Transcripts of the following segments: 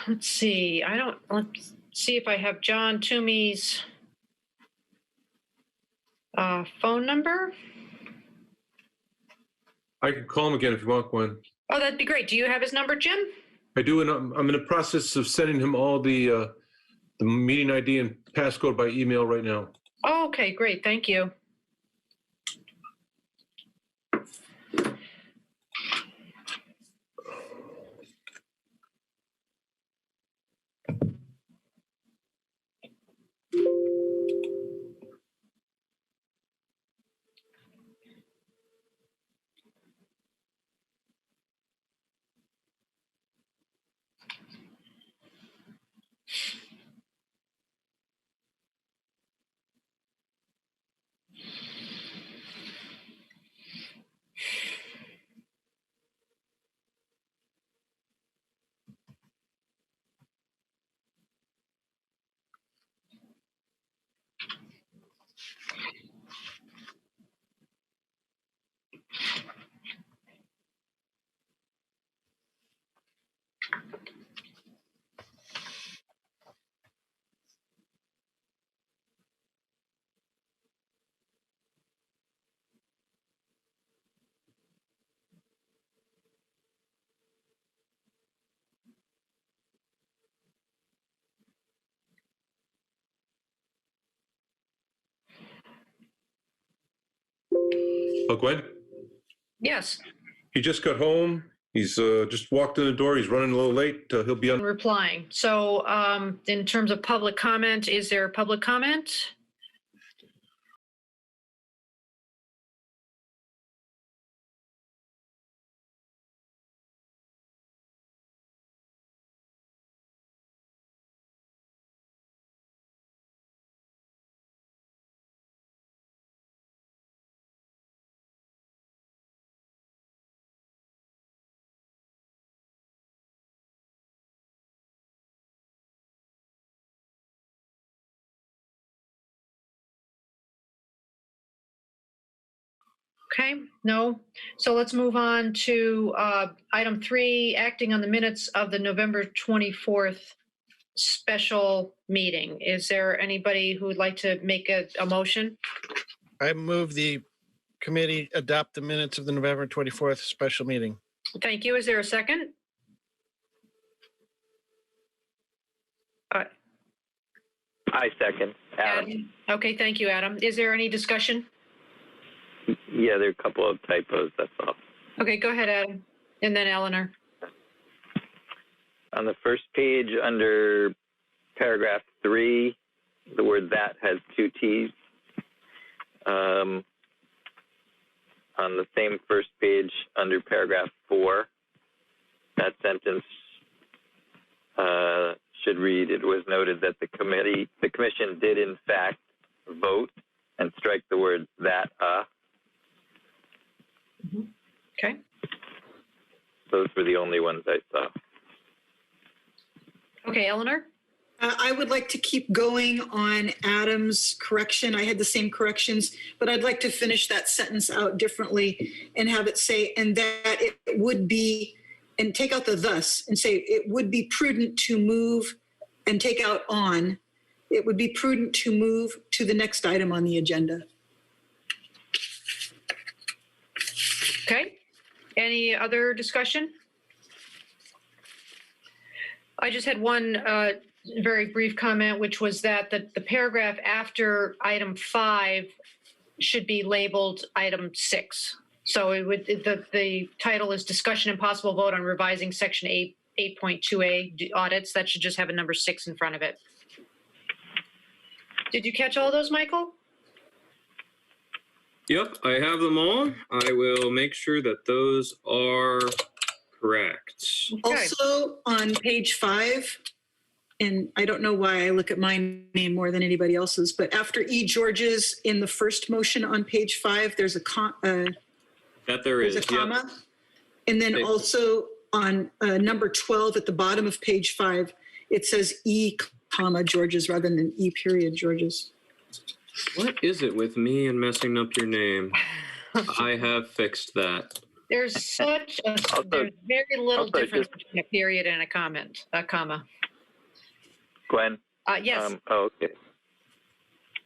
Let's see. Let's see if I have John Toomey's phone number. I can call him again if you want, Gwen. Oh, that'd be great. Do you have his number, Jim? I do, and I'm in the process of sending him all the meeting ID and passcode by email right now. Oh, okay, great. Thank you. Oh, Gwen? Yes. He just got home. He's just walked in the door. He's running a little late. He'll be on. Replying. So in terms of public comment, is there public comment? Okay, no. So let's move on to item 3, acting on the minutes of the November 24th special meeting. Is there anybody who would like to make a motion? I move the committee adopt the minutes of the November 24th special meeting. Thank you. Is there a second? I second. Adam. Okay, thank you, Adam. Is there any discussion? Yeah, there are a couple of typos, that's all. Okay, go ahead, Adam. And then Eleanor. On the first page, under paragraph 3, the word "that" has 2 T's. On the same first page, under paragraph 4, that sentence should read, "It was noted that the commission did in fact vote," and strike the words "that." Okay. Those were the only ones I saw. Okay, Eleanor? I would like to keep going on Adam's correction. I had the same corrections, but I'd like to finish that sentence out differently and have it say, and that it would be, and take out the thus and say, it would be prudent to move, and take out on. It would be prudent to move to the next item on the agenda. Okay. Any other discussion? I just had one very brief comment, which was that the paragraph after item 5 should be labeled item 6. So it would, the title is discussion and possible vote on revising section 8.2A audits. That should just have a number 6 in front of it. Did you catch all those, Michael? Yep, I have them all. I will make sure that those are correct. Okay. Also on page 5, and I don't know why I look at my name more than anybody else's, but after E. George's in the first motion on page 5, there's a That there is, there's a comma. Yep. And then also on number 12 at the bottom of page 5, it says E, comma, George's rather than E period George's. What is it with me and messing up your name? I have fixed that. There's Also- there's very little also difference just- between a period and a comma. Gwen? Yes, Okay.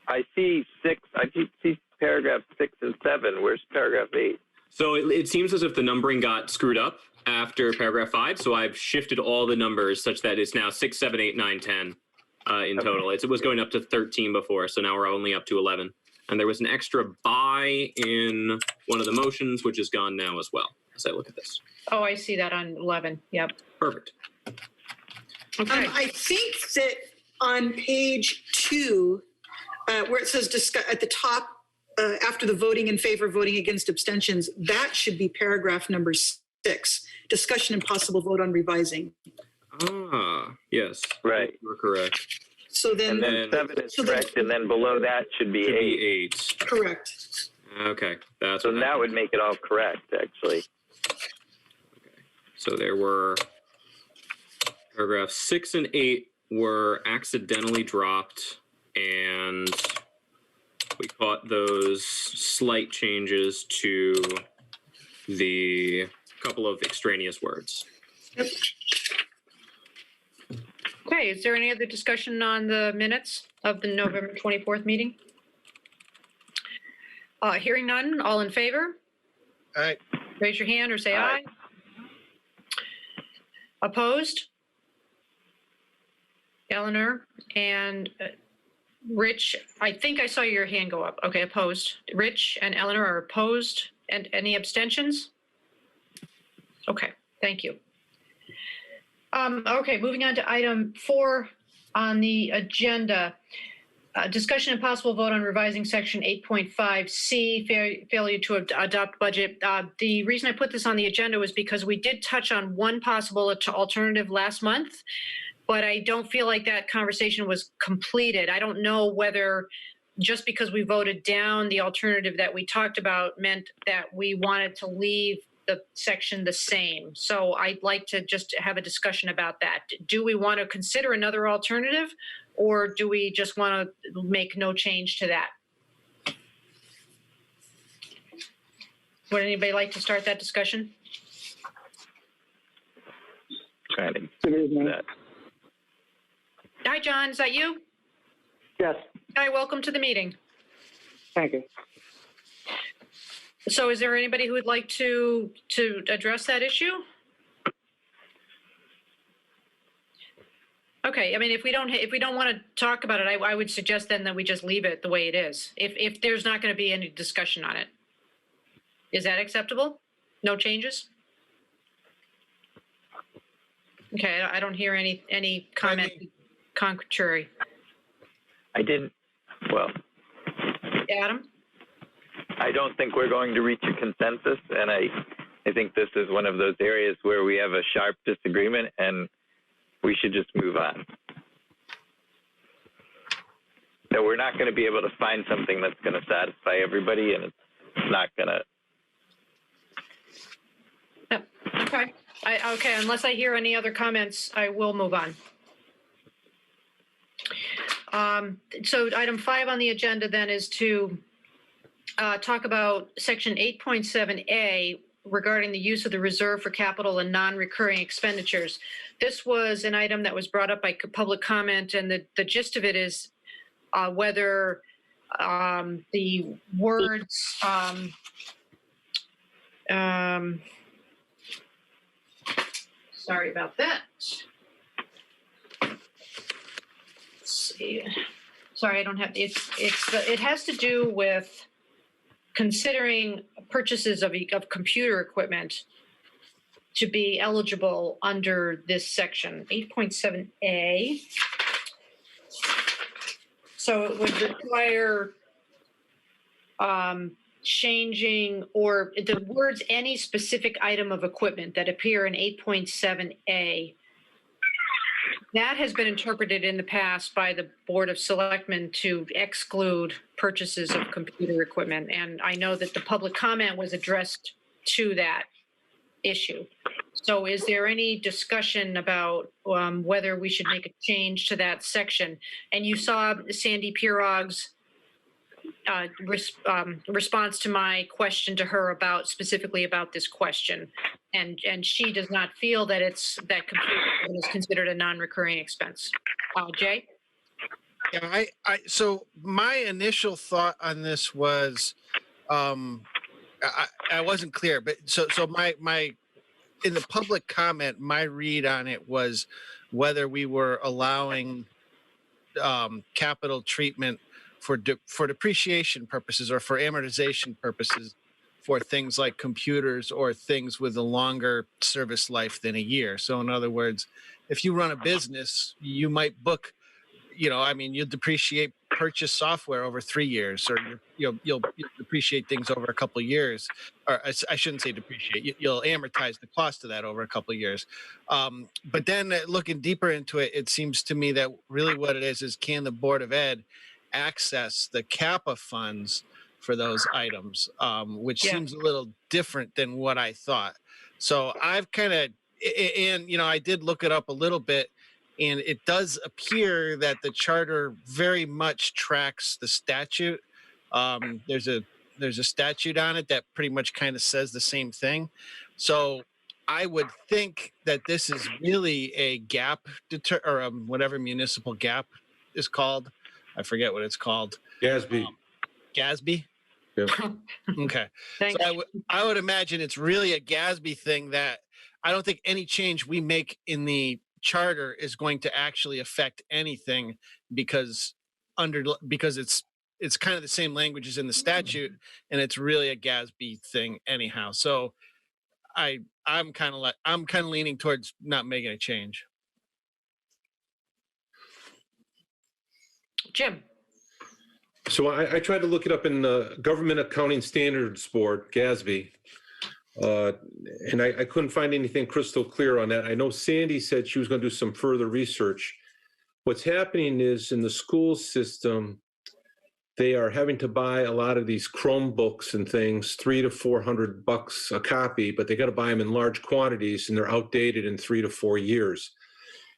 I see paragraph 6 and 7. Where's paragraph 8? So it seems as if the numbering got screwed up after paragraph 5. So I've shifted all the numbers such that it's now 6, 7, 8, 9, 10 in total. It was going up to 13 before, so now we're only up to 11. And there was an extra by in one of the motions, which is gone now as well, as I look at this. oh, I see that on 11, yep. Perfect. Okay, I think that on page 2, where it says at the top, after the voting in favor, voting against abstentions, that should be paragraph number 6, discussion and possible vote on revising. Yes. Right. You're correct. So then, And then 7 is so then- correct, and then below that should be Should 8. be 8. correct. Okay. That's So what that happened. would make it all correct, actually. So there were paragraphs 6 and 8 were accidentally dropped, and we caught those slight changes to the couple of extraneous words. okay, is there any other discussion on the minutes of the November 24th meeting? Hearing none, all in favor? All right, Raise your hand or say aye. Aye. Opposed? Eleanor and Rich, I think I saw your hand go up. Okay, opposed. Rich and Eleanor are opposed. And any abstentions? Okay, thank you. Okay, moving on to item 4 on the agenda. Discussion and possible vote on revising section 8.5C, failure to adopt budget. The reason I put this on the agenda was because we did touch on one possible alternative last month, but I don't feel like that conversation was completed. I don't know whether just because we voted down the alternative that we talked about meant that we wanted to leave the section the same. So I'd like to just have a discussion about that. Do we want to consider another alternative, or do we just want to make no change to that? Would anybody like to start that discussion? Trying to Good evening. that. Hi, John, is that you? Yes, Hi, welcome to the meeting. thank you. So is there anybody who would like to address that issue? Okay, I mean, if we don't want to talk about it, I would suggest then that we just leave it the way it is. If there's not going to be any discussion on it. Is that acceptable? No changes? Okay, I don't hear any comment contrary. Well, Adam? I don't think we're going to reach a consensus, and I think this is one of those areas where we have a sharp disagreement, and we should just move on. So we're not going to be able to find something that's going to satisfy everybody, and it's not going to. Yep. Okay. Okay, unless I hear any other comments, I will move on. So item 5 on the agenda then is to talk about section 8.7A regarding the use of the reserve for capital and non-recurring expenditures. This was an item that was brought up by public comment, and the gist of it is whether the words sorry about that. Let's see. Sorry, I don't have, it has to do with considering purchases of computer equipment to be eligible under this section, 8.7A. So it would require changing or the words any specific item of equipment that appear in 8.7A. That has been interpreted in the past by the Board of Selectmen to exclude purchases of computer equipment. And I know that the public comment was addressed to that issue. So is there any discussion about whether we should make a change to that section? And you saw Sandy Pirog's response to my question to her about specifically about this question. And she does not feel that that computer is considered a non-recurring expense. Jay? Yeah, so my initial thought on this was, I wasn't clear, but so my in the public comment, my read on it was whether we were allowing capital treatment for depreciation purposes or for amortization purposes for things like computers or things with a longer service life than a year. So in other words, if you run a business, you might book, you'll depreciate purchase software over 3 years, or you'll depreciate things over a couple of years, or I shouldn't say depreciate. You'll amortize the cost of that over a couple of years. But then looking deeper into it, it seems to me that really what it is can the Board of Ed access the CAPA funds for those items, which seems a little different than what I thought. So I've kind of, and I did look it up a little bit. And it does appear that the charter very much tracks the statute. There's a statute on it that pretty much kind of says the same thing. So I would think that this is really a gap or whatever municipal gap is called. I forget what it's called. Gatsby. Gatsby? Yep. Okay. Thanks. So I would imagine it's really a Gatsby thing that I don't think any change we make in the charter is going to actually affect anything because it's kind of the same language as in the statute, and it's really a Gatsby thing anyhow. So I'm kind of leaning towards not making a change. Jim? So I tried to look it up in the Government Accounting Standards Board, GASB, and I couldn't find anything crystal clear on that. I know Sandy said she was going to do some further research. What's happening is in the school system, they are having to buy a lot of these Chromebooks and things, $300 to $400 a copy, but they got to buy them in large quantities, and they're outdated in 3 to 4 years.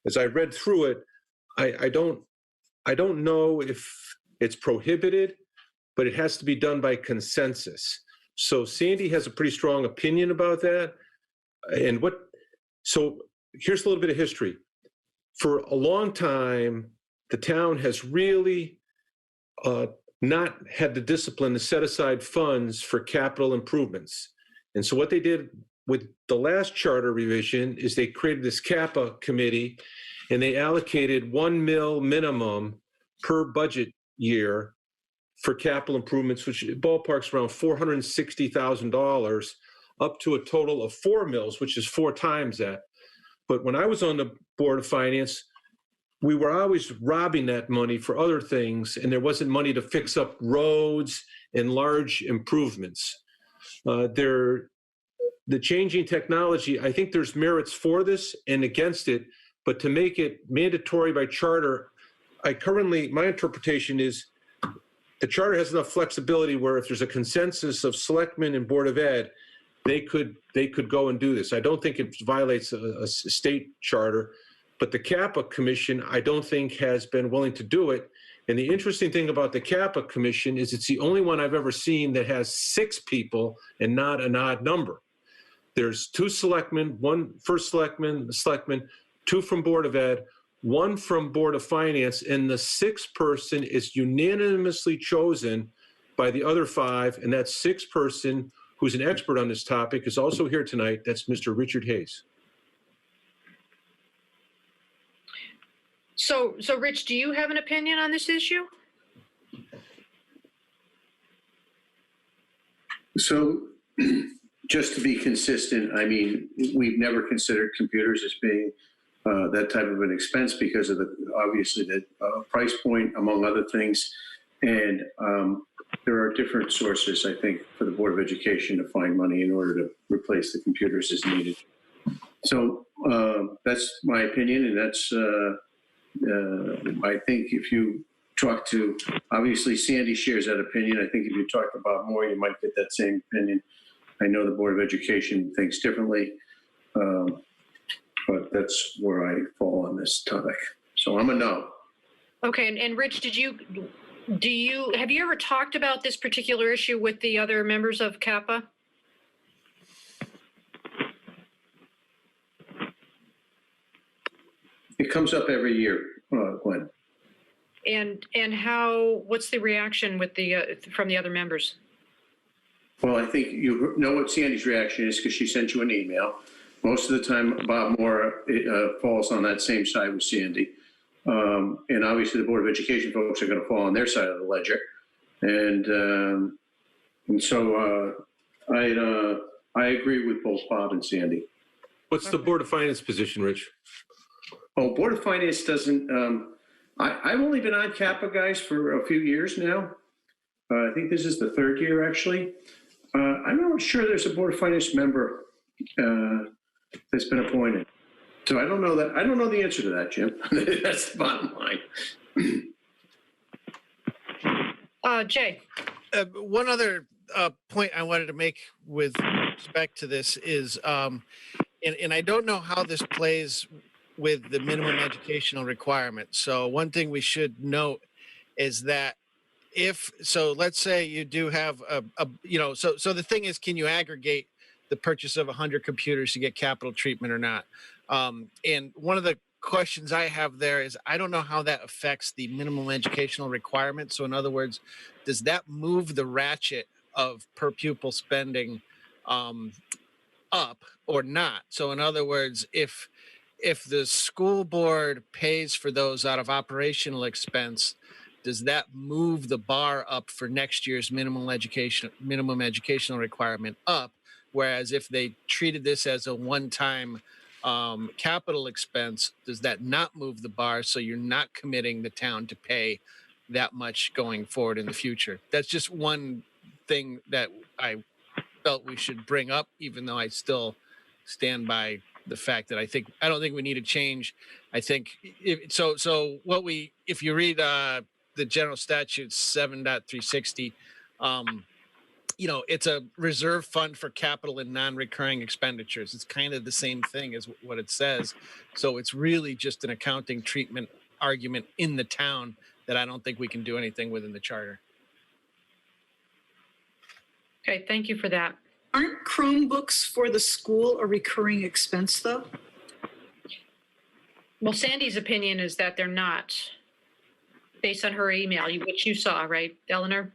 As I read through it, I don't know if it's prohibited, but it has to be done by consensus. So Sandy has a pretty strong opinion about that. So here's a little bit of history. For a long time, the town has really not had the discipline to set aside funds for capital improvements. And so what they did with the last charter revision is they created this CAPA committee, and they allocated $1 million minimum per budget year for capital improvements, which ballparks around $460,000, up to a total of $4 million, which is 4 times that. But when I was on the Board of Finance, we were always robbing that money for other things, and there wasn't money to fix up roads and large improvements. The changing technology, I think there's merits for this and against it, but to make it mandatory by charter, my interpretation is the charter has enough flexibility where if there's a consensus of selectmen and Board of Ed, they could go and do this. I don't think it violates a state charter, but the CAPA Commission, I don't think has been willing to do it. And the interesting thing about the CAPA Commission is it's the only one I've ever seen that has 6 people and not an odd number. There's 2 selectmen, 1 first selectman, 2 from Board of Ed, 1 from Board of Finance, and the 6th person is unanimously chosen by the other 5, and that 6th person, who's an expert on this topic, is also here tonight. That's Mr. Richard Hayes. So Rich, do you have an opinion on this issue? So just to be consistent, I mean, we've never considered computers as being that type of an expense because of obviously the price point, among other things. And there are different sources, I think, for the Board of Education to find money in order to replace the computers as needed. So that's my opinion, and that's, I think if you talk to, obviously Sandy shares that opinion. I think if you talk about more, you might get that same opinion. I know the Board of Education thinks differently. But that's where I fall on this topic. So I'm a no. Okay, and Rich, have you ever talked about this particular issue with the other members of Kappa? It comes up every year, Gwen. And what's the reaction with from the other members? Well, I think you know what Sandy's reaction is because she sent you an email. Most of the time, Bob Moore falls on that same side with Sandy. And obviously the Board of Education folks are going to fall on their side of the ledger. And so I agree with both Bob and Sandy. What's the Board of Finance position, Rich? Oh, Board of Finance doesn't, I've only been on Kappa, guys, for a few years now. I think this is the third year, actually. I'm not sure there's a Board of Finance member that's been appointed. So I don't know that. I don't know the answer to that, Jim. That's the bottom line. Jay. One other point I wanted to make with respect to this is, and I don't know how this plays with the minimum educational requirement. So one thing we should note is that let's say you do have so the thing is, can you aggregate the purchase of 100 computers to get capital treatment or not? And one of the questions I have there is, I don't know how that affects the minimum educational requirement. So in other words, does that move the ratchet of per pupil spending up or not? So in other words, if the school board pays for those out of operational expense, does that move the bar up for next year's minimum educational requirement up? Whereas if they treated this as a one-time capital expense, does that not move the bar? So you're not committing the town to pay that much going forward in the future. That's just one thing that I felt we should bring up, even though I still stand by the fact that I don't think we need a change. I think if you read the general statute 7.360, it's a reserve fund for capital and non-recurring expenditures. It's kind of the same thing as what it says. So it's really just an accounting treatment argument in the town that I don't think we can do anything with in the charter. Okay, thank you for that. Aren't Chromebooks for the school a recurring expense, though? Well, Sandy's opinion is that they're not, based on her email, which you saw, right, Eleanor?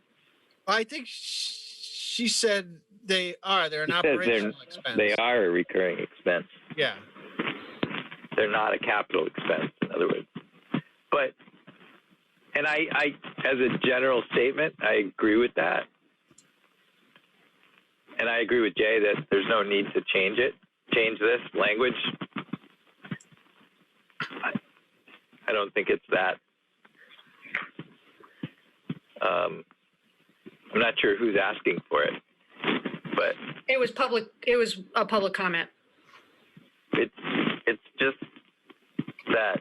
I think she said they are. They're an She said operational expense. They are a recurring expense. Yeah. They're not a capital expense, in other words. But, and I as a general statement, I agree with that. And I agree with Jay that there's no need to change this language. I don't think it's that. I'm not sure who's asking for it, but It was a public comment. it's just that,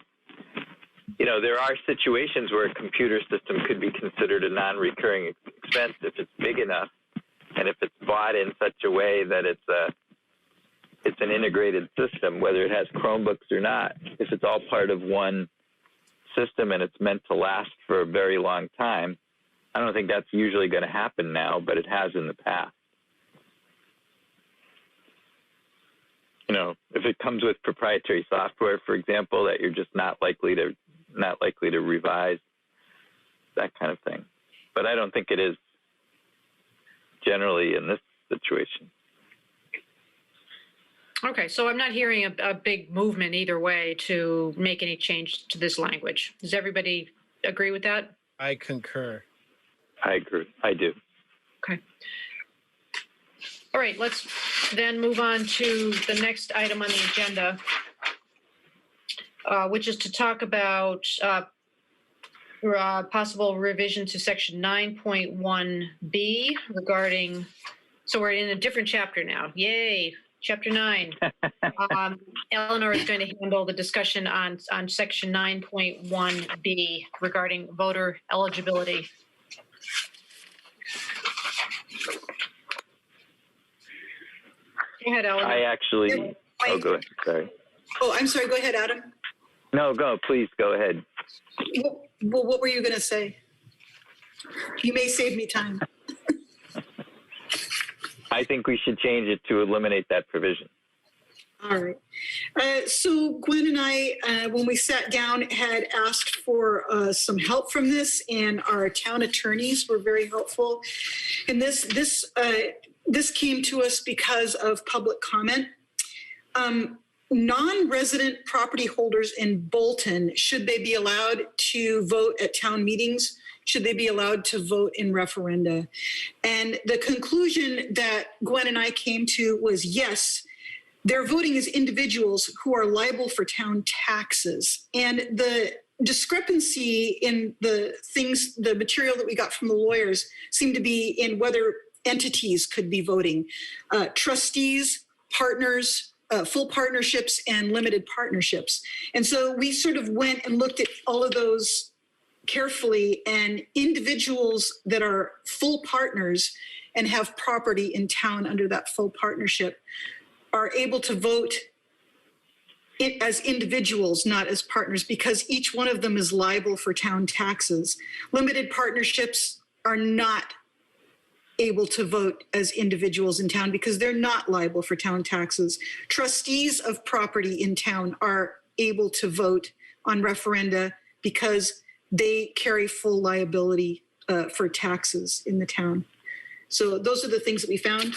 there are situations where a computer system could be considered a non-recurring expense if it's big enough and if it's bought in such a way that it's an integrated system, whether it has Chromebooks or not. If it's all part of one system and it's meant to last for a very long time, I don't think that's usually going to happen now, but it has in the past. If it comes with proprietary software, for example, that you're just not likely to revise, that kind of thing. But I don't think it is generally in this situation. Okay, so I'm not hearing a big movement either way to make any change to this language. Does everybody agree with that? I concur. I agree. I do. Okay. All right, let's then move on to the next item on the agenda, which is to talk about possible revision to section 9.1B regarding, so we're in a different chapter now. Yay, chapter 9. Eleanor is going to handle the discussion on section 9.1B regarding voter eligibility. Go ahead, Eleanor. I actually, go ahead. Sorry. Oh, I'm sorry. Go ahead, Adam. No, please go ahead. Well, what were you going to say? You may save me time. I think we should change it to eliminate that provision. All right. So Gwen and I, when we sat down, had asked for some help from this, and our town attorneys were very helpful. And this came to us because of public comment. Non-resident property holders in Bolton, should they be allowed to vote at town meetings? Should they be allowed to vote in referenda? And the conclusion that Gwen and I came to was yes, they're voting as individuals who are liable for town taxes. And the discrepancy in the material that we got from the lawyers seemed to be in whether entities could be voting. Trustees, partners, full partnerships, and limited partnerships. And so we sort of went and looked at all of those carefully, and individuals that are full partners and have property in town under that full partnership are able to vote as individuals, not as partners, because each one of them is liable for town taxes. Limited partnerships are not able to vote as individuals in town because they're not liable for town taxes. Trustees of property in town are able to vote on referenda because they carry full liability for taxes in the town. So those are the things that we found.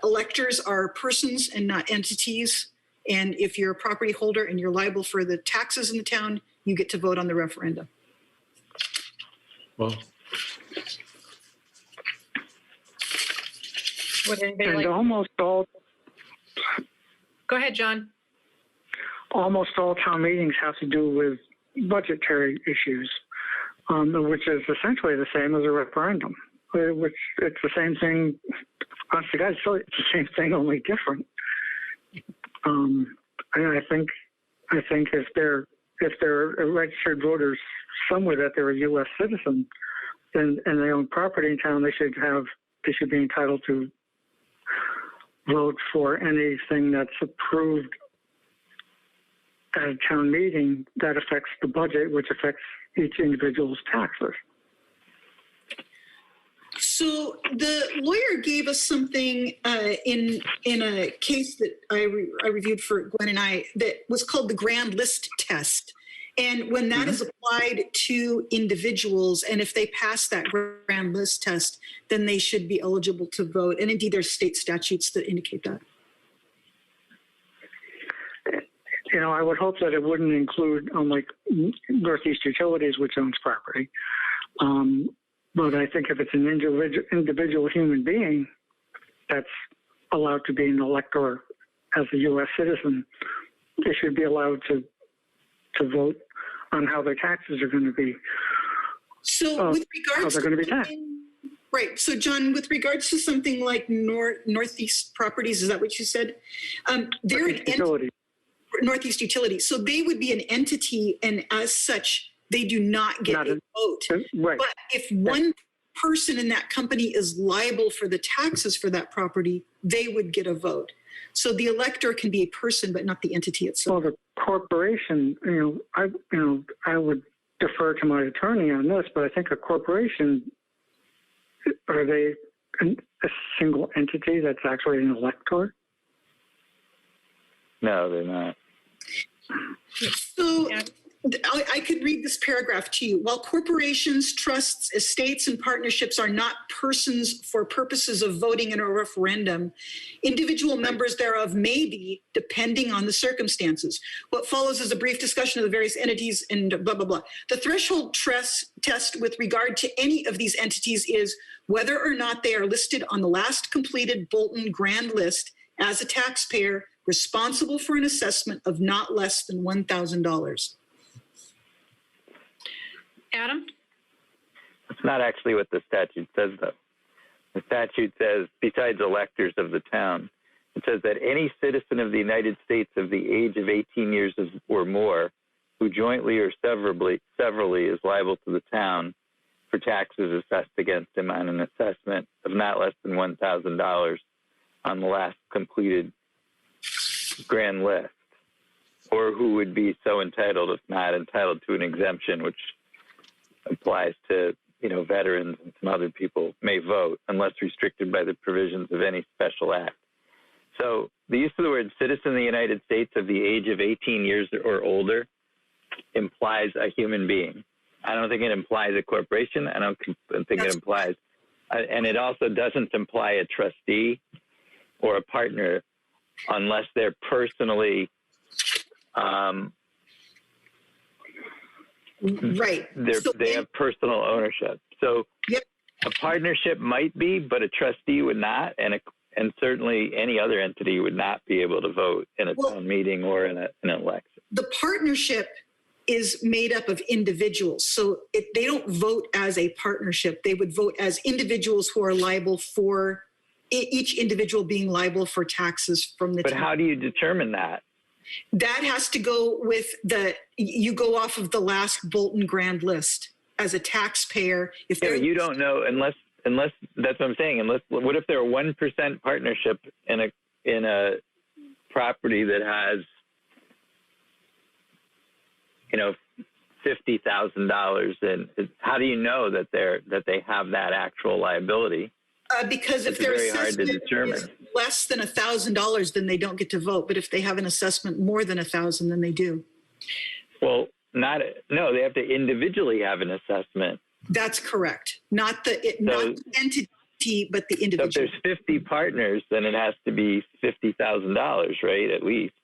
Electors are persons and not entities. And if you're a property holder and you're liable for the taxes in the town, you get to vote on the referendum. Well, Would anybody And like? almost all town meetings have to do with budgetary issues, which is essentially the same as a referendum. Which it's the same thing. Honest to God, it's the same thing, only different. And I think if they're registered voters somewhere that they're a U.S. citizen, then and they own property in town, they should be entitled to vote for anything that's approved at a town meeting that affects the budget, which affects each individual's taxes. So the lawyer gave us something in a case that I reviewed for Gwen and I that was called the grand list test. And when that is applied to individuals, and if they pass that grand list test, then they should be eligible to vote. And indeed, there's state statutes that indicate that. You know, I would hope that it wouldn't include like Northeast Utilities, which owns property. But I think if it's an individual human being that's allowed to be an elector as a U.S. citizen, they should be allowed to vote on how their taxes are going to be. So with regards how they're going to be taxed. Right. So John, with regards to something like Northeast Properties, is that what you said? They're an entity. Northeast Utilities. So they would be an entity, and as such, they do not get a vote. Right. But if one person in that company is liable for the taxes for that property, they would get a vote. So the elector can be a person, but not the entity itself. Well, the corporation, I would defer to my attorney on this, but I think a corporation, are they a single entity that's actually an elector? No, they're not. So I could read this paragraph to you. While corporations, trusts, estates, and partnerships are not persons for purposes of voting in a referendum, individual members thereof may be, depending on the circumstances. What follows is a brief discussion of the various entities and blah, blah, blah. The threshold test with regard to any of these entities is whether or not they are listed on the last completed Bolton Grand List as a taxpayer responsible for an assessment of not less than $1,000. Adam? That's not actually what the statute says, though. The statute says, besides electors of the town, it says that any citizen of the United States of the age of 18 years or more who jointly or severally is liable to the town for taxes assessed against him on an assessment of not less than $1,000 on the last completed grand list, or who would be so entitled if not entitled to an exemption, which applies to veterans and some other people may vote unless restricted by the provisions of any special act. So the use of the word citizen of the United States of the age of 18 years or older implies a human being. I don't think it implies a corporation. I don't think it implies, and it also doesn't imply a trustee or a partner unless they're personally, right. They have personal ownership. So Yep. a partnership might be, but a trustee would not, and certainly any other entity would not be able to vote in a town meeting or in an election. The partnership is made up of individuals. So they don't vote as a partnership. They would vote as individuals who are liable for, each individual being liable for taxes from the But town. how do you determine that? That has to go with you go off of the last Bolton grand list as a taxpayer. If Yeah, but you don't know unless that's what I'm saying. What if they're a 1% partnership in a property that has, $50,000, and how do you know that they have that actual liability? Because if It's their very hard to assessment determine. is less than $1,000, then they don't get to vote. But if they have an assessment more than 1,000, then they do. Well, they have to individually have an assessment. That's correct. Not the entity, but the So individual. if there's 50 partners, then it has to be $50,000, right? At least.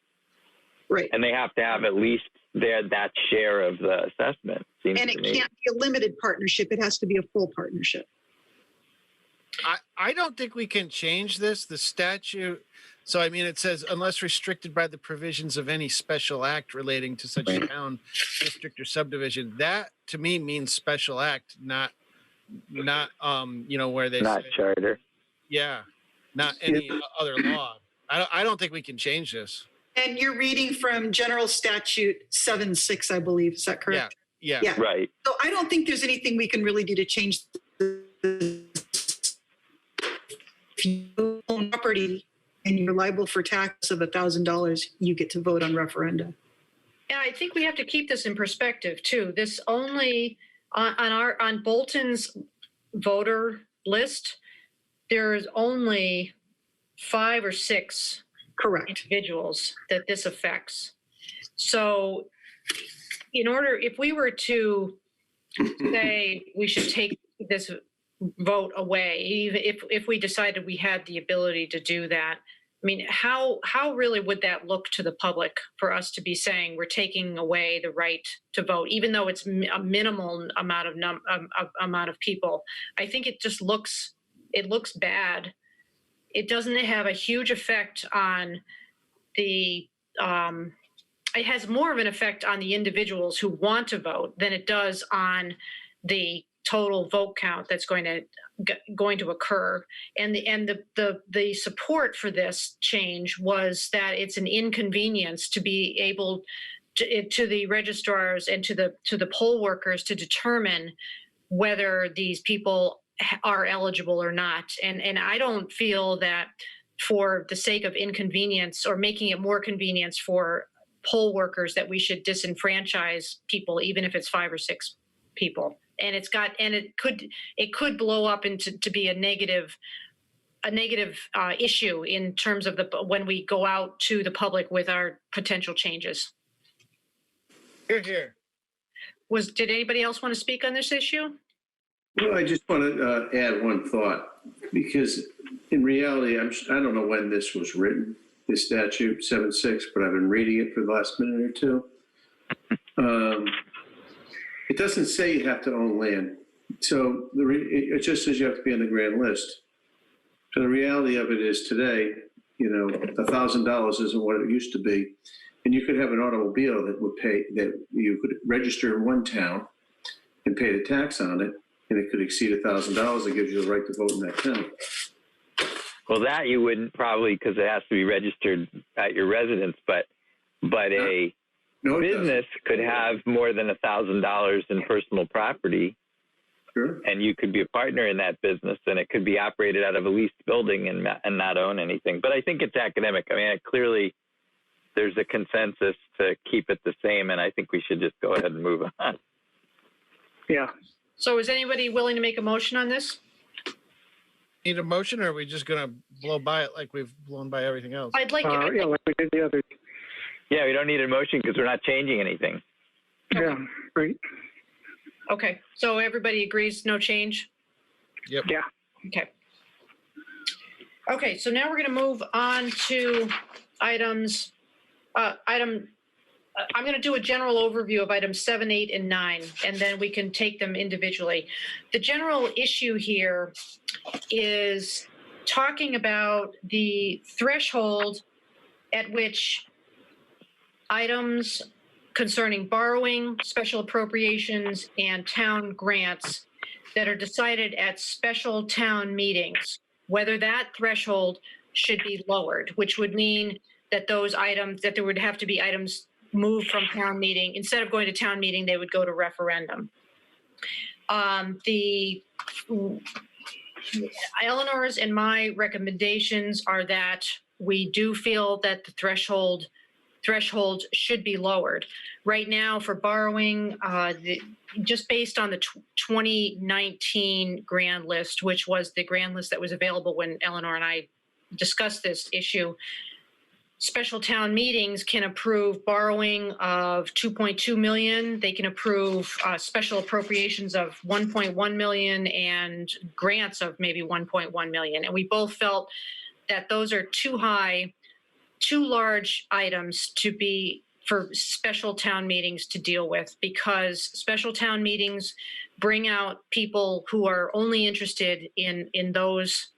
Right. And they have to have at least that share of the assessment. And it can't be a limited partnership. It has to be a full partnership. I don't think we can change this. The statute. So, I mean, it says unless restricted by the provisions of any special act relating to such town, district, or subdivision. That to me means special act, not where they Not say, charter. yeah, not any other law. I don't think we can change this. And you're reading from General Statute 7.6, I believe. Is that correct? Yeah. Right. So I don't think there's anything we can really do to change this. If you own property and you're liable for tax of $1,000, you get to vote on referenda. Yeah, I think we have to keep this in perspective too. This only on Bolton's voter list, there's only 5 or 6 Correct. individuals that this affects. So if we were to say we should take this vote away, even if we decided we had the ability to do that, I mean, how really would that look to the public for us to be saying we're taking away the right to vote, even though it's a minimal amount of people? I think it just looks bad. It doesn't have a huge effect on it has more of an effect on the individuals who want to vote than it does on the total vote count that's going to occur. And the support for this change was that it's an inconvenience to be able to the registrars and to the poll workers to determine whether these people are eligible or not. And I don't feel that for the sake of inconvenience or making it more convenience for poll workers that we should disenfranchise people, even if it's 5 or 6 people. And it could blow up into to be a negative issue in terms of when we go out to the public with our potential changes. Here. Did anybody else want to speak on this issue? Well, I just want to add one thought, because in reality, I don't know when this was written, this statute 7.6, but I've been reading it for the last minute or two. It doesn't say you have to own land. So it just says you have to be on the grand list. So the reality of it is today, $1,000 isn't what it used to be. And you could have an automobile that you could register in one town and pay the tax on it, and it could exceed $1,000. That gives you the right to vote in that town. Well, that you wouldn't probably, because it has to be registered at your residence, but a business could have more than $1,000 in personal property. Sure. And you could be a partner in that business, and it could be operated out of a leased building and not own anything. But I think it's academic. I mean, clearly there's a consensus to keep it the same, and I think we should just go ahead and move on. Yeah. So is anybody willing to make a motion on this? Need a motion, or are we just gonna blow by it like we've blown by everything else? I'd like, Yeah, like we did the other. Yeah, we don't need a motion because we're not changing anything. Yeah, right. okay, so everybody agrees, no change? Yep. Yeah. Okay. Okay, so now we're going to move on to items, I'm going to do a general overview of items 7, 8, and 9, and then we can take them individually. The general issue here is talking about the threshold at which items concerning borrowing, special appropriations, and town grants that are decided at special town meetings, whether that threshold should be lowered, which would mean that those items, that there would have to be items moved from town meeting. Instead of going to town meeting, they would go to referendum. Eleanor's and my recommendations are that we do feel that the threshold should be lowered. Right now for borrowing, just based on the 2019 grand list, which was the grand list that was available when Eleanor and I discussed this issue, special town meetings can approve borrowing of 2.2 million. They can approve special appropriations of 1.1 million and grants of maybe 1.1 million. And we both felt that those are too high, too large items to be for special town meetings to deal with, because special town meetings bring out people who are only interested in those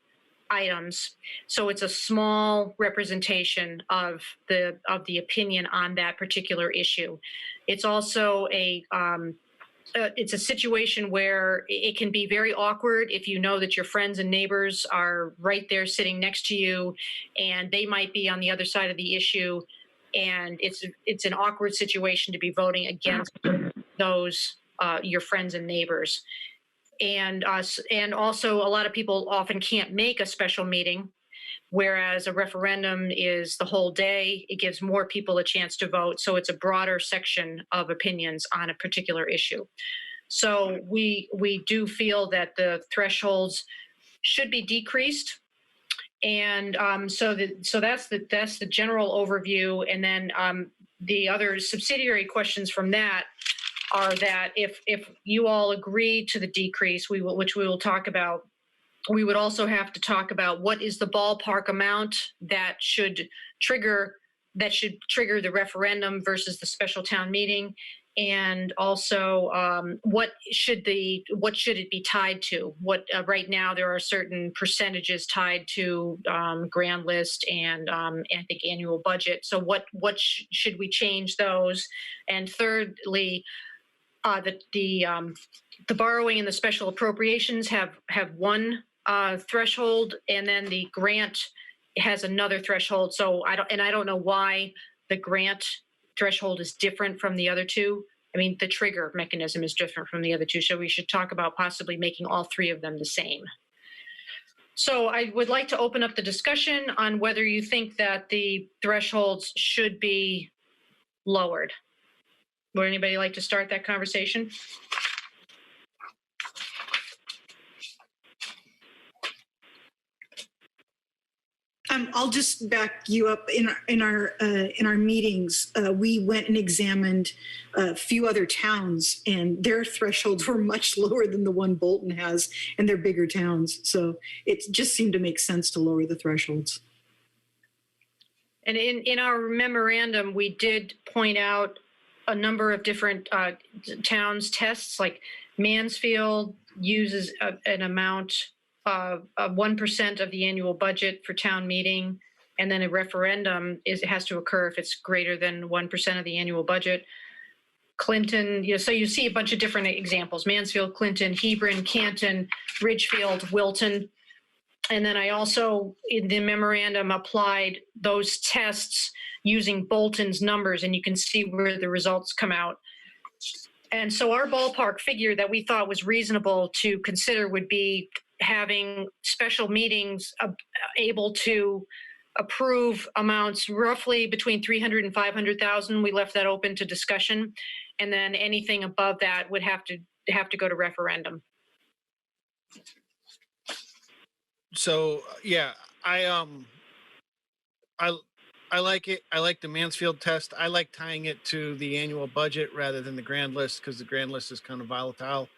items. So it's a small representation of the opinion on that particular issue. It's also it's a situation where it can be very awkward if you know that your friends and neighbors are right there sitting next to you and they might be on the other side of the issue, and it's an awkward situation to be voting against those your friends and neighbors. And also a lot of people often can't make a special meeting, whereas a referendum is the whole day. It gives more people a chance to vote. So it's a broader section of opinions on a particular issue. So we do feel that the thresholds should be decreased. And so that's the general overview. And then the other subsidiary questions from that are that if you all agree to the decrease, which we will talk about, we would also have to talk about what is the ballpark amount that should trigger the referendum versus the special town meeting, and also what should it be tied to? What right now there are certain percentages tied to grand list and I think annual budget. So what should we change those? And thirdly, the borrowing and the special appropriations have one threshold, and then the grant has another threshold. So I don't know why the grant threshold is different from the other two. I mean, the trigger mechanism is different from the other two. So we should talk about possibly making all three of them the same. So I would like to open up the discussion on whether you think that the thresholds should be lowered. Would anybody like to start that conversation? I'll just back you up. In our meetings, we went and examined a few other towns, and their thresholds were much lower than the one Bolton has, and they're bigger towns. So it just seemed to make sense to lower the thresholds. And in our memorandum, we did point out a number of different towns' tests, like Mansfield uses an amount of 1% of the annual budget for town meeting, and then a referendum has to occur if it's greater than 1% of the annual budget. Clinton, so you see a bunch of different examples: Mansfield, Clinton, Hebron, Canton, Ridgefield, Wilton. And then I also, in the memorandum, applied those tests using Bolton's numbers, and you can see where the results come out. And so our ballpark figure that we thought was reasonable to consider would be having special meetings able to approve amounts roughly between 300 and 500,000. We left that open to discussion. And then anything above that would have to have to go to referendum. So yeah, I like it. I like the Mansfield test. I like tying it to the annual budget rather than the grand list because the grand list is kind of volatile.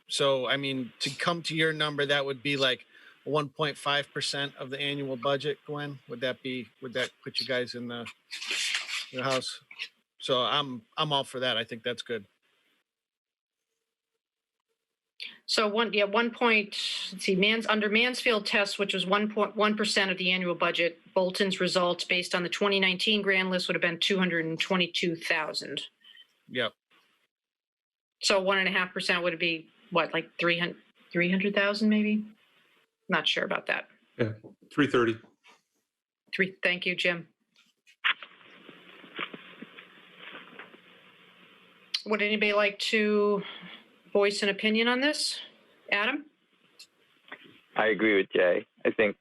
So I mean, to come to your number, that would be like 1.5% of the annual budget. Gwen, would that put you guys in the house? So I'm all for that. I think that's good. So 1 point, let's see, under Mansfield test, which was 1.1% of the annual budget, Bolton's results based on the 2019 grand list would have been 222,000. Yep. So 1.5% would be what, like 300,000 maybe? Not sure about that. Yeah, 330. Thank you, Jim. Would anybody like to voice an opinion on this? Adam? I agree with Jay. I think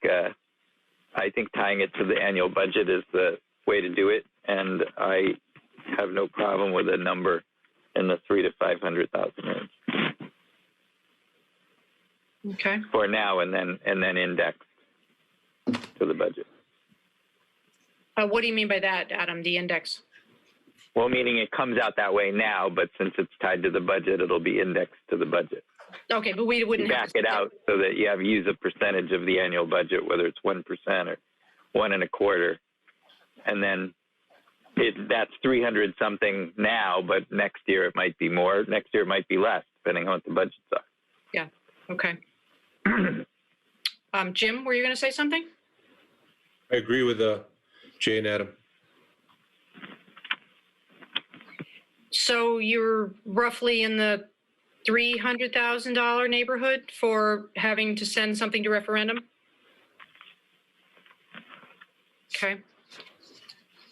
tying it to the annual budget is the way to do it, and I have no problem with a number in the 300,000 to 500,000 range. Okay. For now, and then indexed to the budget. What do you mean by that, Adam? The index? Well, meaning it comes out that way now, but since it's tied to the budget, it'll be indexed to the budget. Okay, but we wouldn't back it out so that you use a percentage of the annual budget, whether it's 1% or 1.25%, and then that's 300 something now, but next year it might be more. Next year it might be less, depending on what the budgets are. Yeah. Okay. Jim, were you going to say something? I agree with Jay and Adam. So you're roughly in the $300,000 neighborhood for having to send something to referendum? Okay.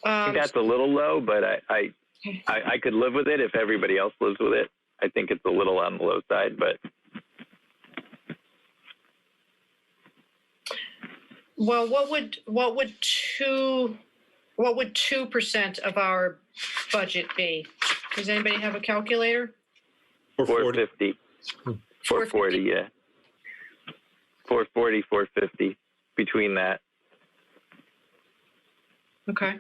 I think that's a little low, but I could live with it if everybody else lives with it. I think it's a little on the low side, but. Well, what would 2% of our budget be? Does anybody have a calculator? 450. 440, yeah. 440, 450, between that. Okay.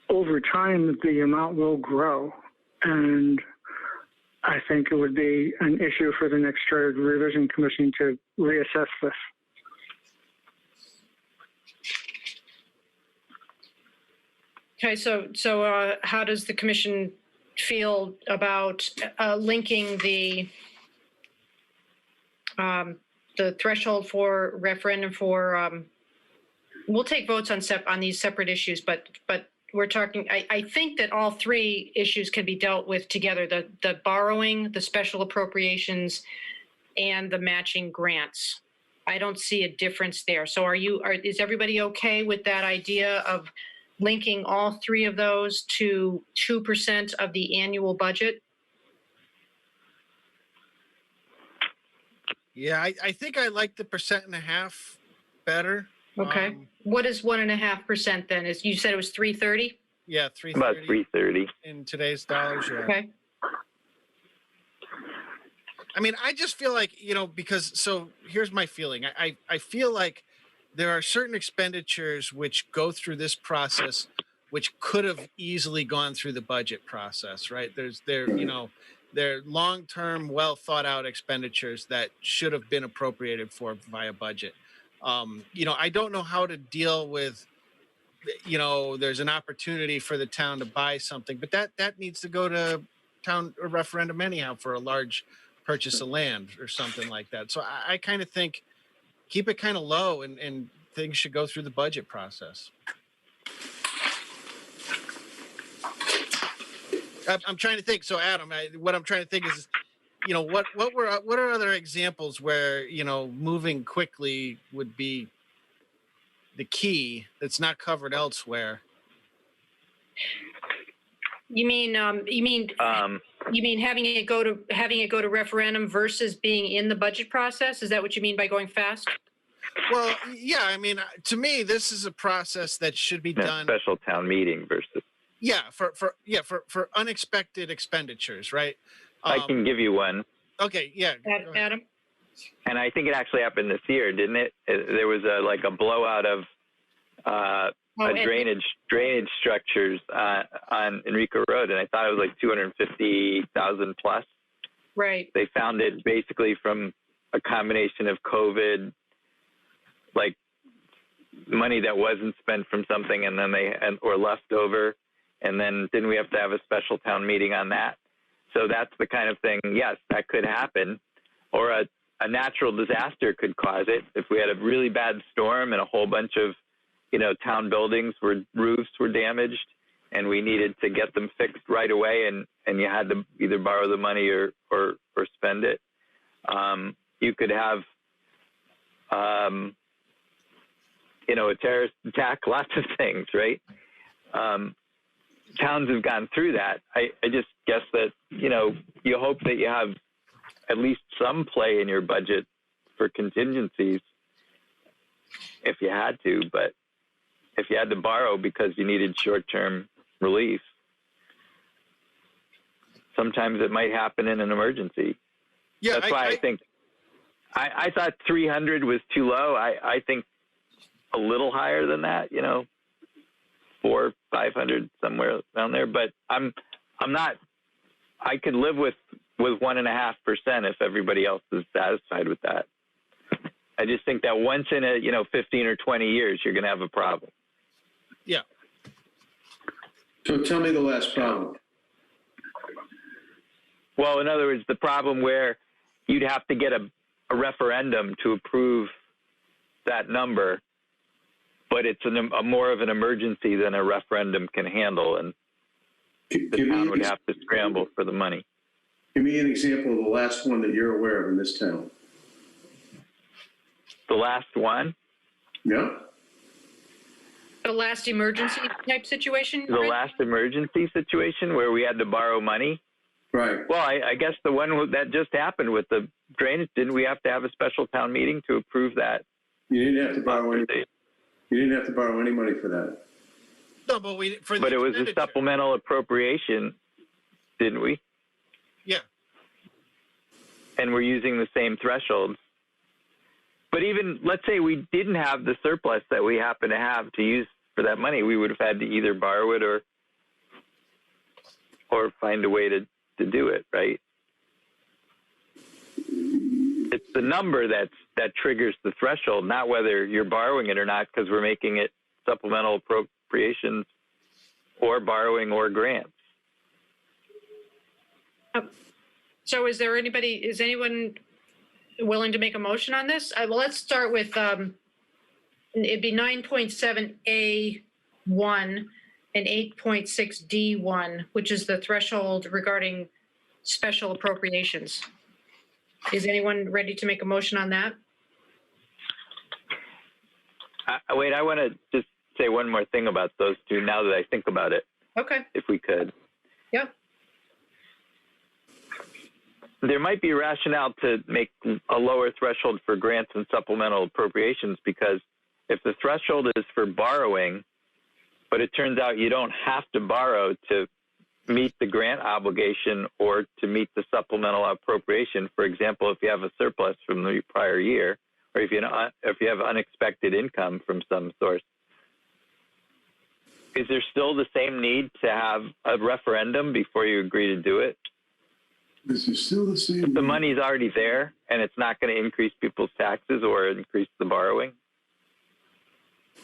Over time, the amount will grow, and I think it would be an issue for the next Charter Revision Commission to reassess this. Okay, so how does the commission feel about linking the threshold for referendum for? We'll take votes on these separate issues, but we're talking. I think that all three issues can be dealt with together: the borrowing, the special appropriations, and the matching grants. I don't see a difference there. So is everybody okay with that idea of linking all three of those to 2% of the annual budget? Yeah, I think I like the 1.5% better. Okay. What is 1.5% then? Is you said it was 330? Yeah, 330. About 330 in today's dollars. Yeah. Okay. I mean, I just feel like, so here's my feeling. I feel like there are certain expenditures which go through this process, which could have easily gone through the budget process, right? They're long-term, well thought out expenditures that should have been appropriated for via budget. I don't know how to deal with, there's an opportunity for the town to buy something, but that needs to go to town or referendum anyhow for a large purchase of land or something like that. So I kind of think keep it kind of low and things should go through the budget process. I'm trying to think. So Adam, what I'm trying to think is, what are other examples where, moving quickly would be the key that's not covered elsewhere? You mean having it go to referendum versus being in the budget process? Is that what you mean by going fast? Well, yeah. I mean, to me, this is a process that should be done. Special town meeting versus. for unexpected expenditures, right? I can give you one. Okay, yeah. go ahead. Adam? And I think it actually happened this year, didn't it? There was a blowout of and- drainage structures on Enrico Road, and I thought it was like 250,000 plus. Right. They found it basically from a combination of COVID, like money that wasn't spent from something, and then or left over, and then didn't we have to have a special town meeting on that? So that's the kind of thing. Yes, that could happen, or a natural disaster could cause it. If we had a really bad storm and a whole bunch of, town buildings where roofs were damaged and we needed to get them fixed right away, and you had to either borrow the money or spend it. You could have, a terrorist attack, lots of things, right? Towns have gone through that. I just guess that, you hope that you have at least some play in your budget for contingencies if you had to, but if you had to borrow because you needed short-term relief, sometimes it might happen in an emergency. Yeah, that's why I think I thought 300 was too low. I think a little higher than that, 400, 500, somewhere down there. But I'm not. I could live with 1.5% if everybody else is satisfied with that. I just think that once in 15 or 20 years, you're going to have a problem. Yeah. So tell me the last problem. Well, in other words, the problem where you'd have to get a referendum to approve that number, but it's a more of an emergency than a referendum can handle, and the town would have to scramble for the money. Give me an example of the last one that you're aware of in this town. The last one? Yeah. The last emergency type situation? The last emergency situation where we had to borrow money? Right. Well, I guess the one that just happened with the drainage, didn't we have to have a special town meeting to approve that? You didn't have to borrow any. You didn't have to borrow any money for that. No, but it was a supplemental appropriation, didn't we? Yeah. And we're using the same thresholds. But even, let's say we didn't have the surplus that we happen to have to use for that money, we would have had to either borrow it or find a way to do it, right? It's the number that triggers the threshold, not whether you're borrowing it or not, because we're making it supplemental appropriations or borrowing or grants. So is anyone willing to make a motion on this? Well, let's start with, it'd be 9.7A1 and 8.6D1, which is the threshold regarding special appropriations. Is anyone ready to make a motion on that? Wait, I want to just say one more thing about those two now that I think about it. Okay. If we could. Yeah. There might be rationale to make a lower threshold for grants and supplemental appropriations, because if the threshold is for borrowing, but it turns out you don't have to borrow to meet the grant obligation or to meet the supplemental appropriation. For example, if you have a surplus from the prior year, or if you have unexpected income from some source, is there still the same need to have a referendum before you agree to do it? Is there still the same? If the money's already there and it's not going to increase people's taxes or increase the borrowing?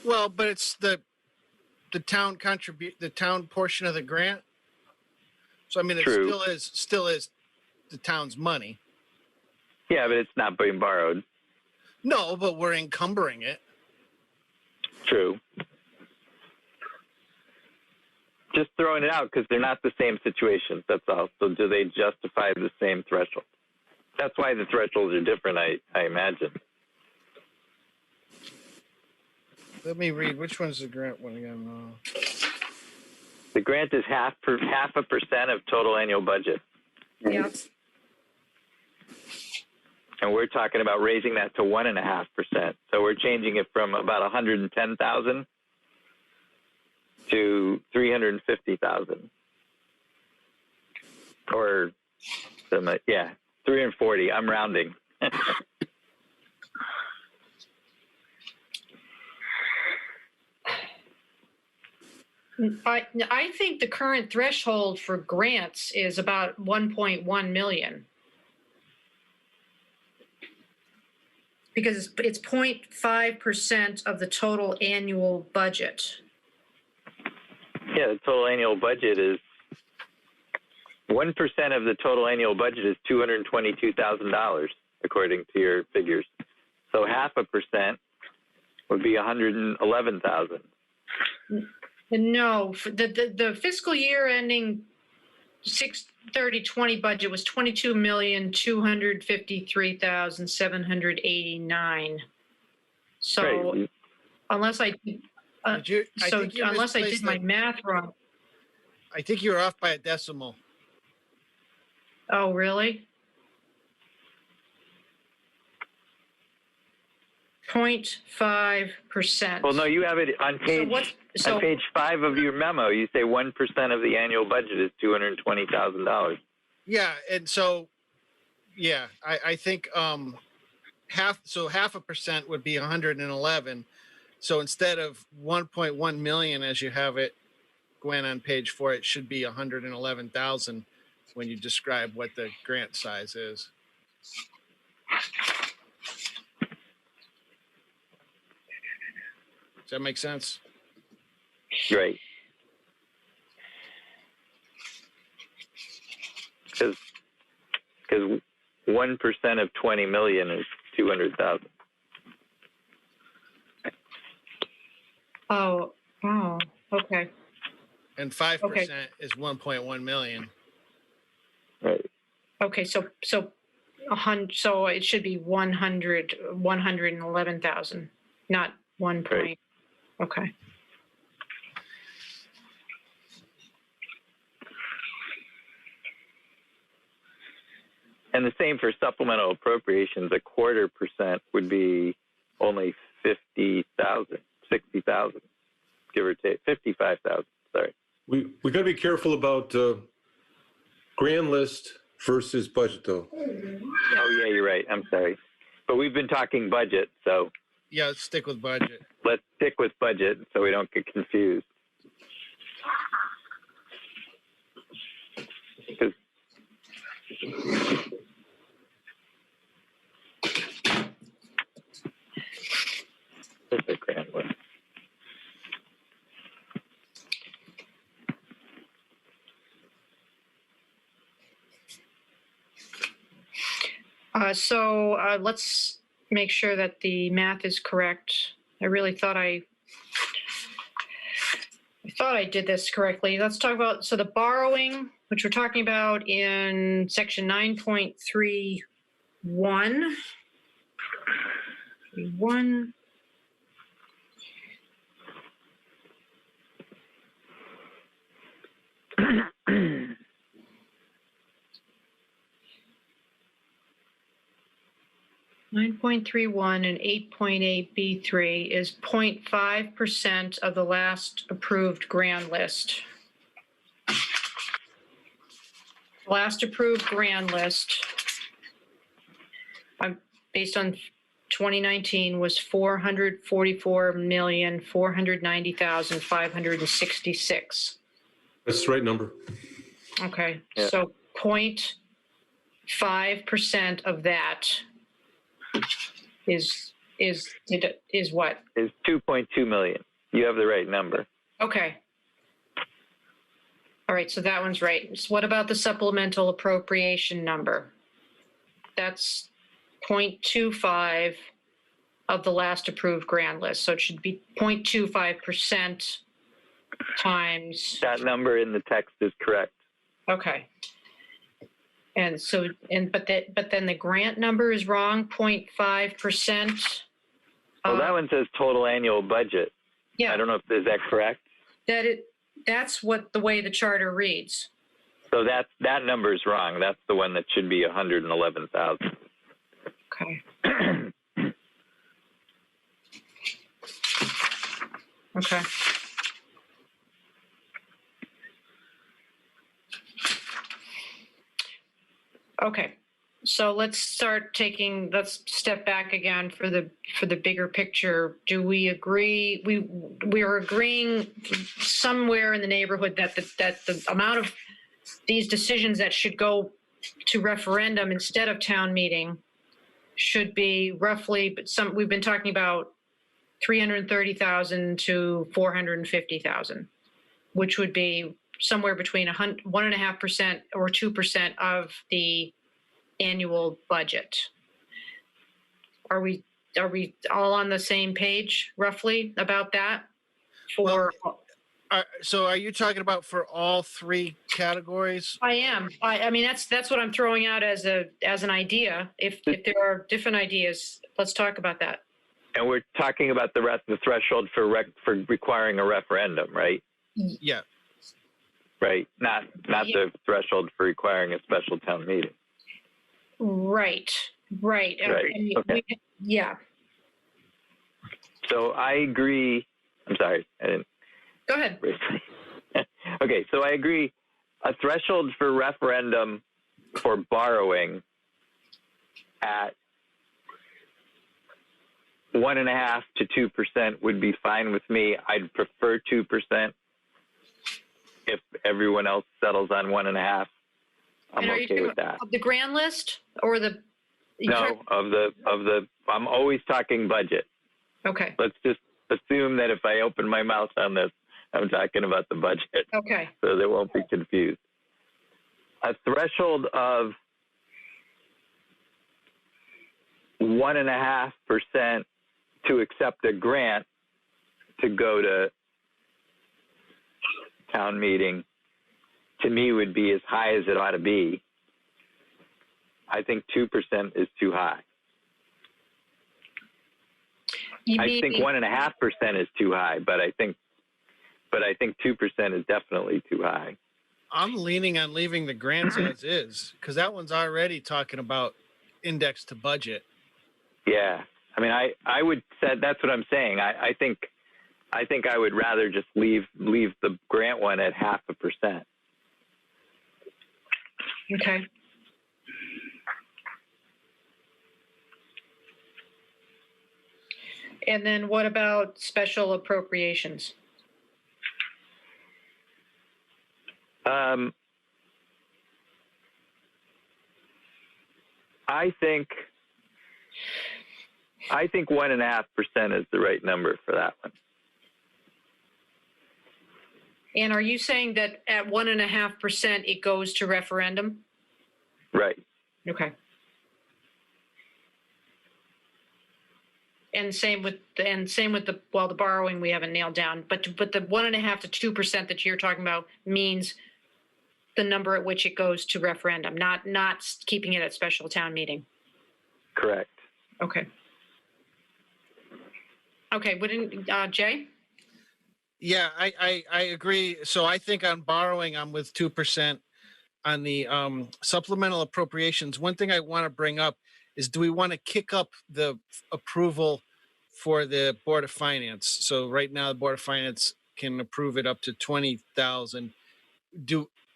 Well, but it's the town the town portion of the grant. So I mean, it True. still is the town's money. Yeah, but it's not being borrowed. No, but we're encumbering it. True. Just throwing it out because they're not the same situations. That's all. So do they justify the same threshold? That's why the thresholds are different, I imagine. Let me read. Which one's the grant one again? The grant is 0.5% of total annual budget. Yeah. And we're talking about raising that to 1.5%. So we're changing it from about 110,000 to 350,000. Or, yeah, 340. I'm rounding. I think the current threshold for grants is about 1.1 million. Because it's 0.5% of the total annual budget. Yeah, the total annual budget is 1% of the total annual budget is $222,000, according to your figures. So 0.5% would be 111,000. No, the fiscal year ending 6/30/20 budget was 22,253,789. So Right. unless I unless I did my it. math wrong. I think you're off by a decimal. Oh, really? 0.5%. Well, no, you have it on page 5 of your memo. You say 1% of the annual budget is $220,000. Yeah, and so, yeah, I think half a percent would be 111. So instead of 1.1 million as you have it, Gwen, on page 4, it should be 111,000 when you describe what the grant size is. Does that make sense? Right. Because 1% of 20 million is 200,000. Oh, okay. And 5% is 1.1 million. Right. Okay, so it should be 111,000, not 1 point. Right. Okay. And the same for supplemental appropriations. 0.25% would be only 50,000, 60,000, give or take 55,000. Sorry. We got to be careful about grand list versus budget, though. Oh yeah, you're right. I'm sorry, but we've been talking budget, so Yeah, let's stick with budget. let's stick with budget so we don't get confused. Because there's a grand list. So let's make sure that the math is correct. I really thought I did this correctly. Let's talk about, so the borrowing, which we're talking about in section 9.31. 1. .31 and 8.8B3 is 0.5% of the last approved grand list. Last approved grand list, based on 2019, was 444,490,566. That's the right number. Okay, Yeah. so 0.5% of that is what? Is 2.2 million. You have the right number. Okay. All right, so that one's right. So what about the supplemental appropriation number? That's 0.25 of the last approved grand list. So it should be 0.25% times. That number in the text is correct. Okay. And so, but then the grant number is wrong, 0.5%. Well, that one says total annual budget. Yeah. I don't know if, is that correct? That's what the way the charter reads. So that number is wrong. That's the one that should be 111,000. Okay. Okay. Okay, so let's step back again for the bigger picture. Do we agree? We are agreeing somewhere in the neighborhood that the amount of these decisions that should go to referendum instead of town meeting should be roughly, but we've been talking about 330,000 to 450,000, which would be somewhere between 1.5% or 2% of the annual budget. Are we all on the same page roughly about that? So are you talking about for all three categories? I am. I mean, that's what I'm throwing out as an idea. If there are different ideas, let's talk about that. And we're talking about the threshold for requiring a referendum, right? Yeah. Right. Not Yeah. the threshold for requiring a special town meeting. Right. Right. Okay. Yeah. So I agree. I'm sorry. I didn't. Go ahead. Okay. So I agree. A threshold for referendum for borrowing at 1.5% to 2% would be fine with me. I'd prefer 2%. If everyone else settles on 1.5%, I'm okay with that. Of the grand list or the? No, of the. I'm always talking budget. Okay. Let's just assume that if I open my mouth on this, I'm talking about the budget. Okay. So they won't be confused. A threshold of 1.5% to accept a grant to go to town meeting, to me, would be as high as it ought to be. I think 2% is too high. I think 1.5% is too high, but I think 2% is definitely too high. I'm leaning on leaving the grants as is, because that one's already talking about index to budget. Yeah, I mean, I would say that's what I'm saying. I think I would rather just leave the grant one at 0.5%. Okay. And then what about special appropriations? I think 1.5% is the right number for that one. And are you saying that at 1.5% it goes to referendum? Right. Okay. And same with the borrowing we haven't nailed down, but the 1.5% to 2% that you're talking about means the number at which it goes to referendum, not keeping it at special town meeting. Correct. Okay. Okay. Jay? Yeah, I agree. So I think on borrowing, I'm with 2%. On the supplemental appropriations, one thing I want to bring up is, do we want to kick up the approval for the Board of Finance? So right now, the Board of Finance can approve it up to 20,000.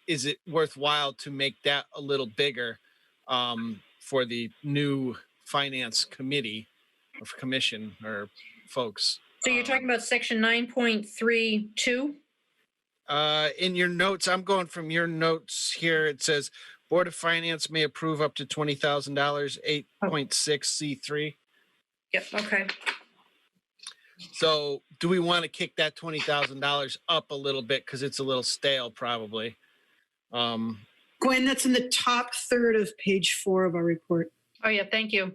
Is it worthwhile to make that a little bigger for the new finance committee or commission or folks? So you're talking about section 9.32? In your notes, I'm going from your notes here. It says Board of Finance may approve up to $20,000, 8.6 C3. Yep. Okay. So do we want to kick that $20,000 up a little bit? Because it's a little stale, probably. Gwen, that's in the top third of page 4 of our report. Oh yeah. Thank you.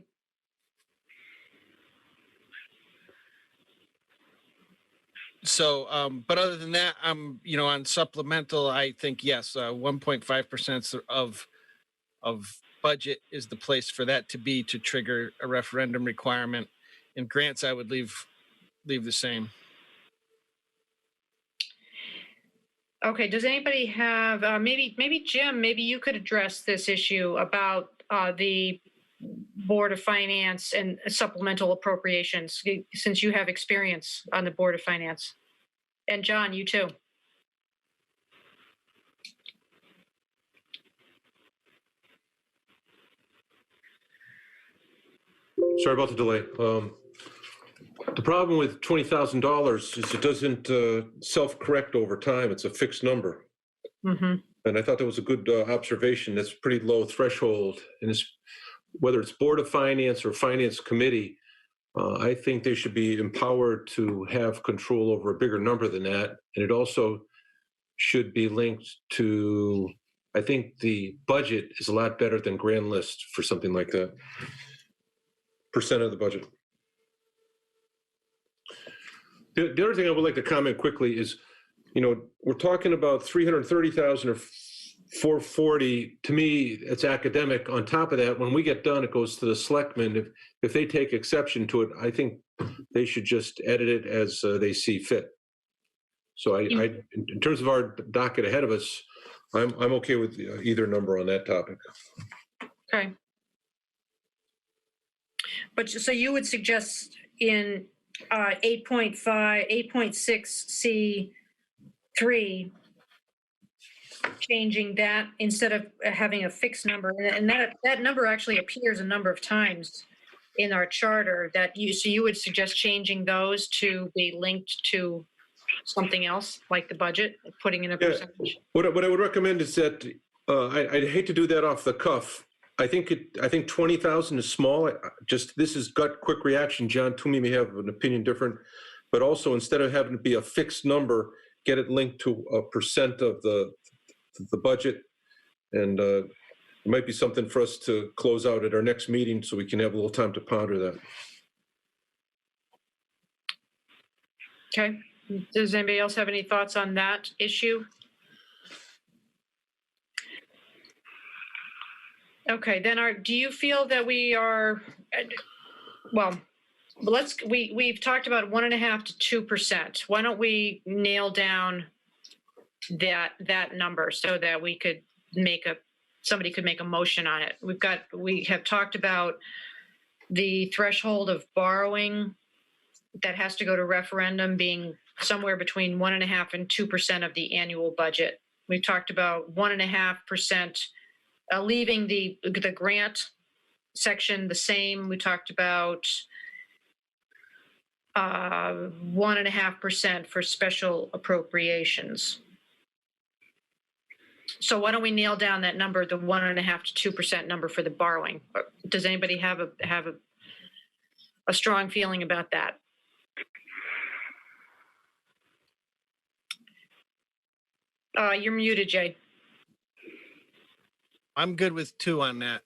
So, but other than that, on supplemental, I think, yes, 1.5% of budget is the place for that to be, to trigger a referendum requirement. In grants, I would leave the same. Okay. Does anybody have, maybe Jim, maybe you could address this issue about the Board of Finance and supplemental appropriations, since you have experience on the Board of Finance. And John, you too. Sorry about the delay. The problem with $20,000 is it doesn't self-correct over time. It's a fixed number. Mm-hmm. And I thought that was a good observation. That's pretty low threshold. And whether it's Board of Finance or Finance Committee, I think they should be empowered to have control over a bigger number than that. And it also should be linked to, I think the budget is a lot better than grand list for something like that. Percent of the budget. The other thing I would like to comment quickly is, we're talking about 330,000 or 440. To me, it's academic. On top of that, when we get done, it goes to the selectmen. If they take exception to it, I think they should just edit it as they see fit. So in terms of our docket ahead of us, I'm okay with either number on that topic. Okay. But so you would suggest in 8.6C3, changing that instead of having a fixed number, and that number actually appears a number of times in our charter. So you would suggest changing those to be linked to something else, like the budget, putting in a percentage. What I would recommend is that I'd hate to do that off the cuff. I think 20,000 is small. This is gut quick reaction. John Toomey may have an opinion different, but also instead of having to be a fixed number, get it linked to a percent of the budget. And it might be something for us to close out at our next meeting so we can have a little time to ponder that. Okay. Does anybody else have any thoughts on that issue? Okay, then do you feel that we are, we've talked about 1.5 to 2%. Why don't we nail down that number so that we could somebody could make a motion on it? We have talked about the threshold of borrowing that has to go to referendum being somewhere between 1.5 and 2% of the annual budget. We've talked about 1.5%. Leaving the grant section the same. We talked about 1.5% for special appropriations. So why don't we nail down that number, the 1.5 to 2% number for the borrowing? Does anybody have a strong feeling about that? You're muted, Jay. I'm good with 2 on that,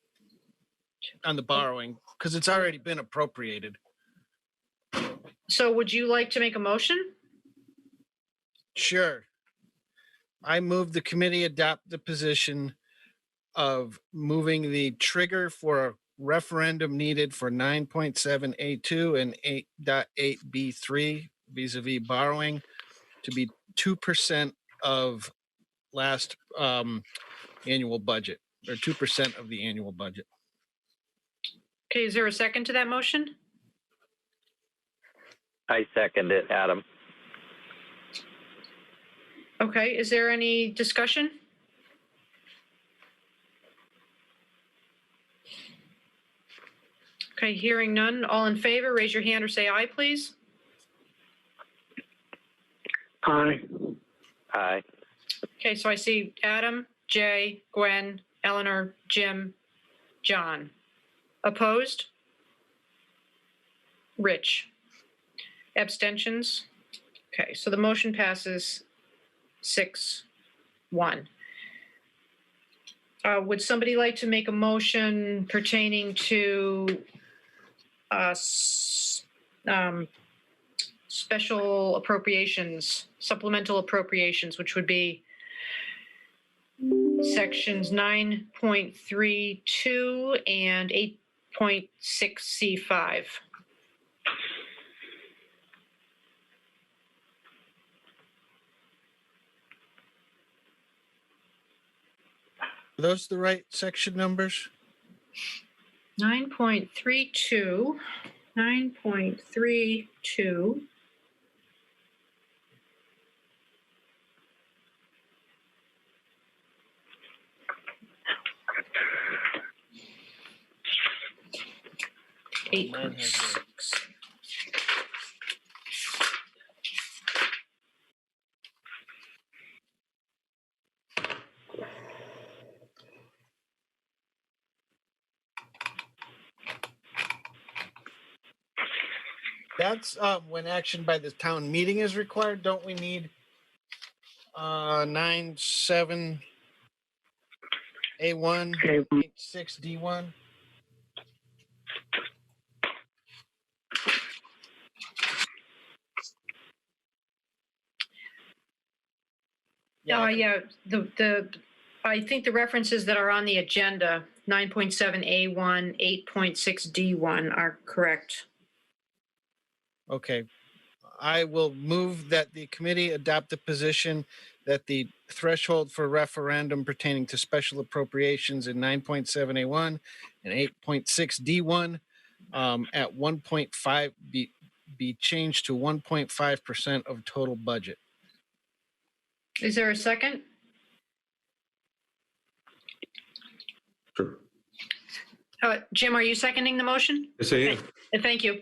on the borrowing, because it's already been appropriated. So would you like to make a motion? Sure. I move the committee adopt the position of moving the trigger for a referendum needed for 9.7A2 and 8.8B3 vis-a-vis borrowing to be 2% of last annual budget, or 2% of the annual budget. Okay, is there a second to that motion? I second it, Adam. Okay, is there any discussion? Okay, hearing none. All in favor, raise your hand or say aye, please. Aye. Aye. Okay, so I see Adam, Jay, Gwen, Eleanor, Jim, John. Opposed? Rich. Abstentions? Okay, so the motion passes 6-1. Would somebody like to make a motion pertaining to special appropriations, supplemental appropriations, which would be sections 9.32 and 8.6C5? Are those the right section numbers? 9.32. Mine has the- 8.6. That's when action by the town meeting is required. Don't we need 9.7 A1, Okay. 8.6 D1? Yeah, I think the references that are on the agenda, 9.7A1, 8.6D1 are correct. Okay. I will move that the committee adopt the position that the threshold for referendum pertaining to special appropriations in 9.7A1 and 8.6D1 at 1.5 be changed to 1.5% of total budget. Is there a second? Sure. Jim, are you seconding the motion? Yes, I am. Thank you.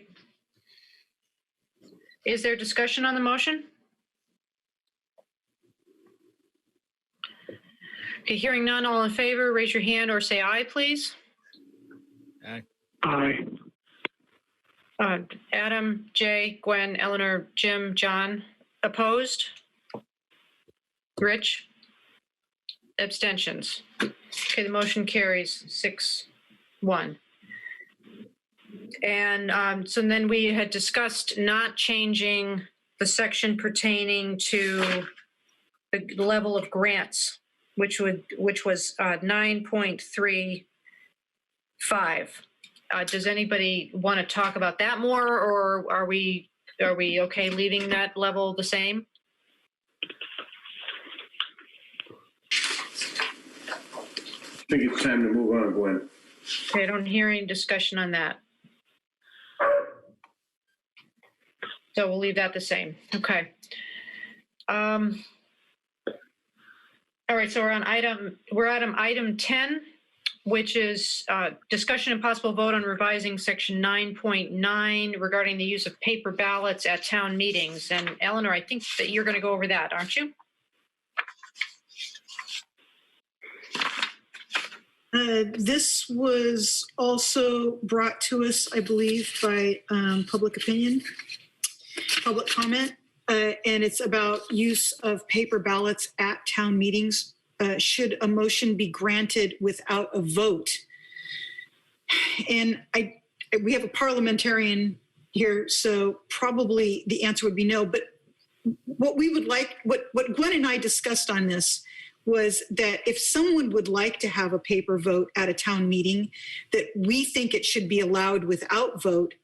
Is there discussion on the motion? Okay, hearing none, all in favor, raise your hand or say aye, please. Aye. Adam, Jay, Gwen, Eleanor, Jim, John, opposed? Rich? Abstentions? Okay, the motion carries 6-1. And so then we had discussed not changing the section pertaining to the level of grants, which was 9.35. Does anybody want to talk about that more, or are we okay leaving that level the same? I think it's time to move on, Gwen. Okay, I don't hear any discussion on that. So we'll leave that the same. Okay. All right, so we're on item 10, which is discussion and possible vote on revising section 9.9 regarding the use of paper ballots at town meetings. And Eleanor, I think that you're going to go over that, aren't you? This was also brought to us, I believe, by public comment, and it's about use of paper ballots at town meetings. Should a motion be granted without a vote? And we have a parliamentarian here, so probably the answer would be no. But what we would like, what Gwen and I discussed on this was that if someone would like to have a paper vote at a town meeting, that we think it should be allowed without vote.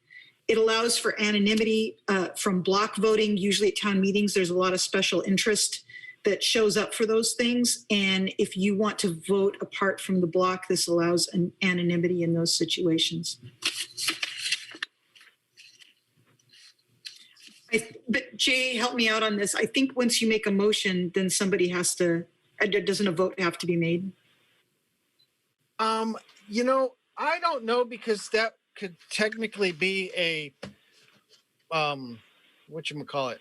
It allows for anonymity from block voting. Usually at town meetings, there's a lot of special interest that shows up for those things. And if you want to vote apart from the block, this allows an anonymity in those situations. But Jay, help me out on this. I think once you make a motion, then somebody has to, doesn't a vote have to be made? You know, I don't know, because that could technically be a whatchamacallit,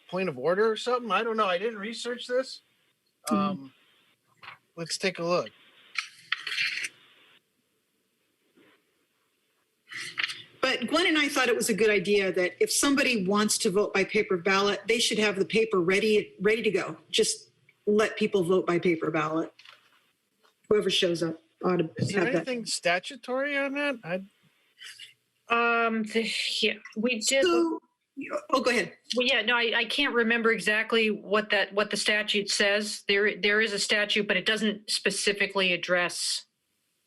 point of order or something. I don't know. I didn't research this. Let's take a look. But Gwen and I thought it was a good idea that if somebody wants to vote by paper ballot, they should have the paper ready to go. Just let people vote by paper ballot. Whoever shows up ought to Is there have that. anything statutory on that? Yeah, we did. So, oh, go ahead. Well, yeah, no, I can't remember exactly what the statute says. There is a statute, but it doesn't specifically address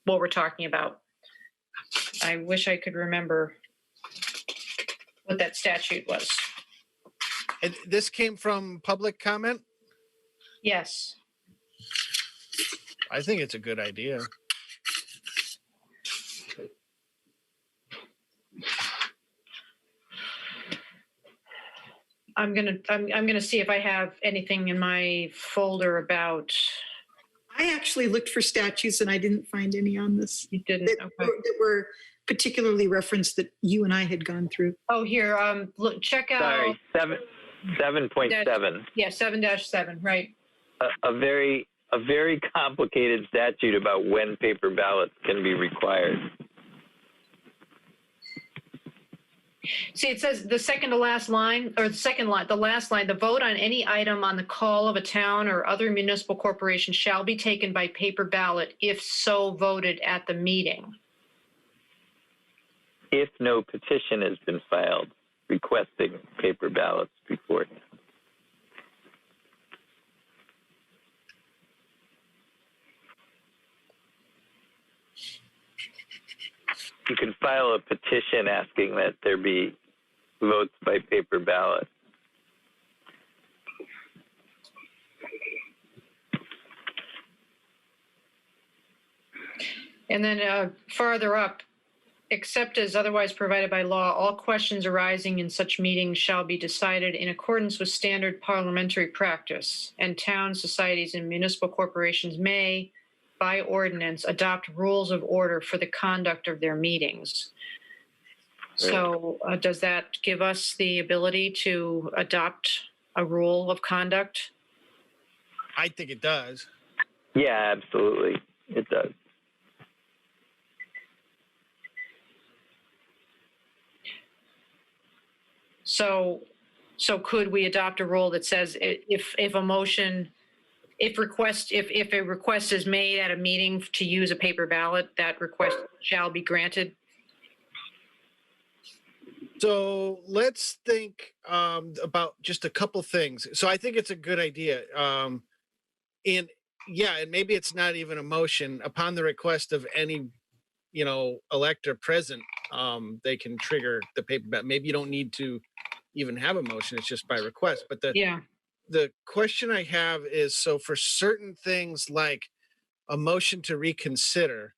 what we're talking about. I wish I could remember what that statute was. And this came from public comment. Yes. I think it's a good idea. I'm gonna see if I have anything in my folder about. I actually looked for statutes and I didn't find any on this. You didn't. That Okay. were particularly referenced that you and I had gone through. Oh, here, look, check out. Sorry, 7.7. Yeah, 7-7, right. A very complicated statute about when paper ballots can be required. See, it says the second to last line, or the last line, the vote on any item on the call of a town or other municipal corporation shall be taken by paper ballot if so voted at the meeting. If no petition has been filed requesting paper ballots beforehand. You can file a petition asking that there be votes by paper ballot. And then farther up, except as otherwise provided by law, all questions arising in such meetings shall be decided in accordance with standard parliamentary practice, and towns, societies, and municipal corporations may, by ordinance, adopt rules of order for the conduct of their meetings. So does that give us the ability to adopt a rule of conduct? I think it does. Yeah, absolutely. It does. So could we adopt a rule that says if a request is made at a meeting to use a paper ballot, that request shall be granted? So let's think about just a couple things. So I think it's a good idea. And maybe it's not even a motion. Upon the request of any, elector present, they can trigger the paper ballot. Maybe you don't need to even have a motion. It's just by request. But the question I have is, so for certain things like a motion to reconsider,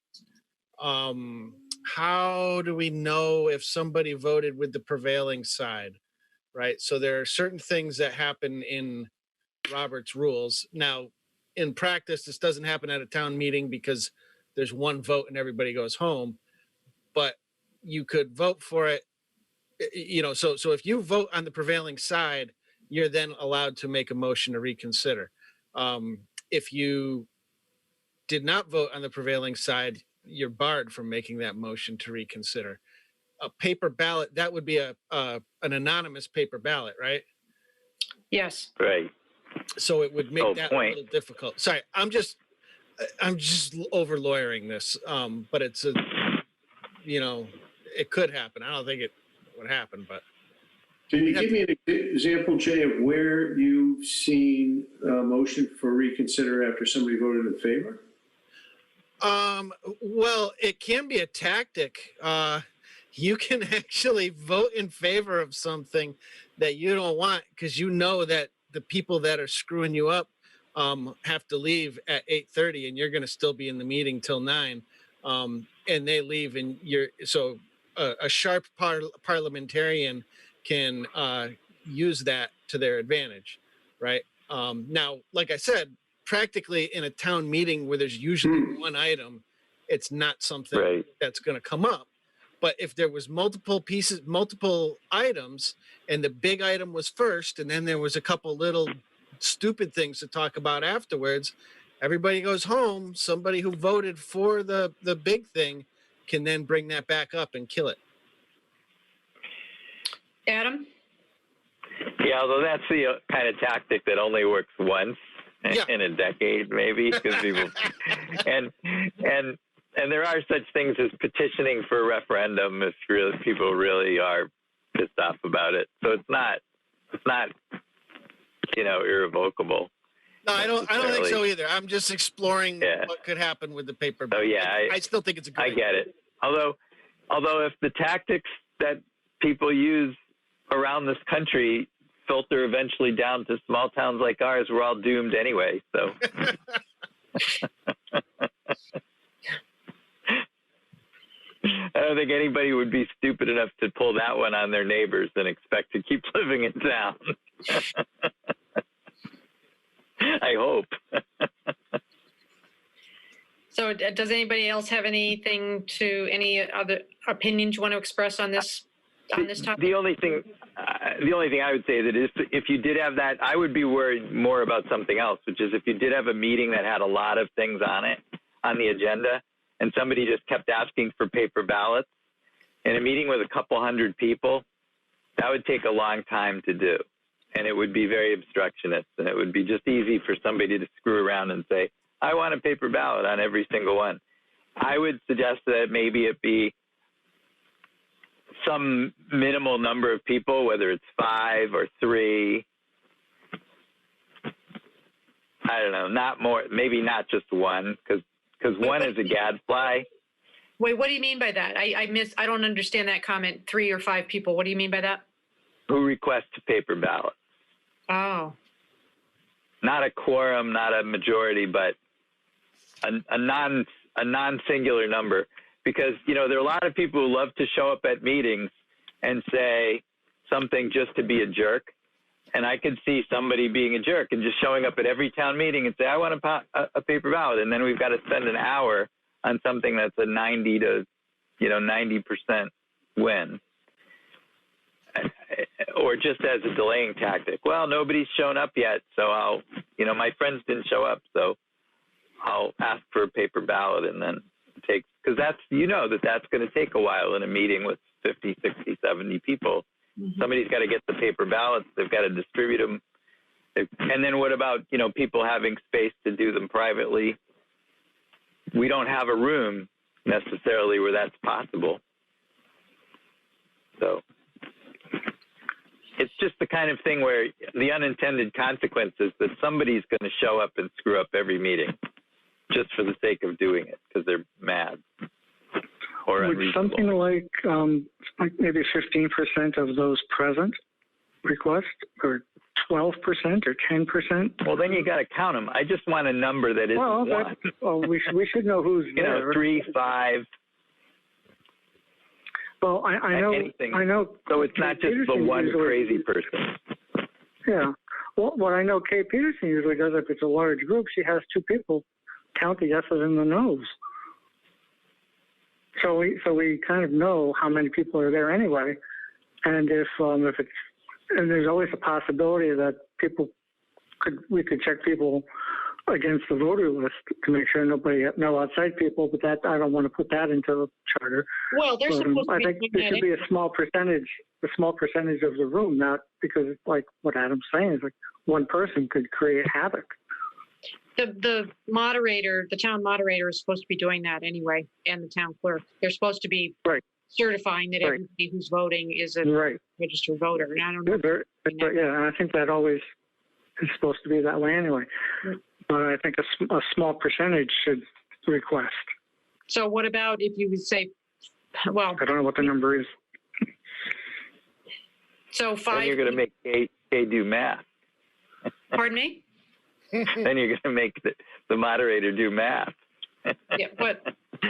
how do we know if somebody voted with the prevailing side, right? So there are certain things that happen in Robert's rules. Now, in practice, this doesn't happen at a town meeting because there's one vote and everybody goes home, but you could vote for it. So if you vote on the prevailing side, you're then allowed to make a motion to reconsider. If you did not vote on the prevailing side, you're barred from making that motion to reconsider. A paper ballot, that would be an anonymous paper ballot, right? Yes. Right. So it would make that point. a little difficult. Sorry, I'm just over lawyering this, but it's it could happen. I don't think it would happen, but. Can you give me an example, Jay, of where you've seen a motion for reconsider after somebody voted in favor? Well, it can be a tactic. You can actually vote in favor of something that you don't want because you know that the people that are screwing you up have to leave at 8:30 and you're going to still be in the meeting till 9. And they leave and a sharp parliamentarian can use that to their advantage, right? Now, like I said, practically in a town meeting where there's usually one item, it's not something that's going to come up. But if there was multiple items, and the big item was first, and then there was a couple little stupid things to talk about afterwards, everybody goes home. Somebody who voted for the big thing can then bring that back up and kill it. Adam? Yeah, although that's the kind of tactic that only works once in a decade, maybe, because people and there are such things as petitioning for a referendum if people really are pissed off about it. So it's not irrevocable. No, I don't think so either. I'm just exploring what could happen with the paper ballot. Oh yeah, I still think it's a good idea. I get it. Although if the tactics that people use around this country filter eventually down to small towns like ours, we're all doomed anyway. So. I don't think anybody would be stupid enough to pull that one on their neighbors and expect to keep living in town. I hope. So does anybody else have any other opinions you want to express on this topic? The only thing I would say that is if you did have that, I would be worried more about something else, which is if you did have a meeting that had a lot of things on it, on the agenda, and somebody just kept asking for paper ballots, in a meeting with a couple hundred people, that would take a long time to do. And it would be very obstructionist, and it would be just easy for somebody to screw around and say, I want a paper ballot on every single one. I would suggest that maybe it be some minimal number of people, whether it's 5 or 3. I don't know, not more, maybe not just one, because one is a gadfly. Wait, what do you mean by that? I don't understand that comment, 3 or 5 people. What do you mean by that? Who requests a paper ballot. Oh. Not a quorum, not a majority, but a non-singular number. Because, there are a lot of people who love to show up at meetings and say something just to be a jerk. And I could see somebody being a jerk and just showing up at every town meeting and say, I want a paper ballot. And then we've got to spend an hour on something that's a 90 to 90% win. Or just as a delaying tactic. Well, nobody's shown up yet, so my friends didn't show up, so I'll ask for a paper ballot, and then take, because that's going to take a while in a meeting with 50, 60, 70 people. Mm-hmm. Somebody's got to get the paper ballots. They've got to distribute them. And then what about, people having space to do them privately? We don't have a room necessarily where that's possible. So it's just the kind of thing where the unintended consequences that somebody's going to show up and screw up every meeting just for the sake of doing it because they're mad or Would unreasonable. something like maybe 15% of those present request, or 12% or 10%? Well, then you got to count them. I just want a number that isn't one. We should know who's there. 3, 5. Well, I know. Anything. I know. So it's not just the one crazy person. Yeah. Well, what I know Kay Peterson usually does, if it's a large group, she has 2 people count the yeses and the nos. So we kind of know how many people are there anyway, and if it's, and there's always a possibility that we could check people against the voter list to make sure no outside people, but that I don't want to put that into the charter. Well, there's supposed to I be. think there should be a small percentage of the room, not because it's like what Adam's saying is like one person could create havoc. The moderator, the town moderator is supposed to be doing that anyway, and the town clerk. They're supposed to be certifying that everybody who's voting is a registered voter. And I don't know. Yeah, and I think that always is supposed to be that way anyway. But I think a small percentage should request. So what about if you would say, well, I don't know what the number is. So 5. Then you're going to make Kay do math. Pardon me? Then you're going to make the moderator do math. Yeah, but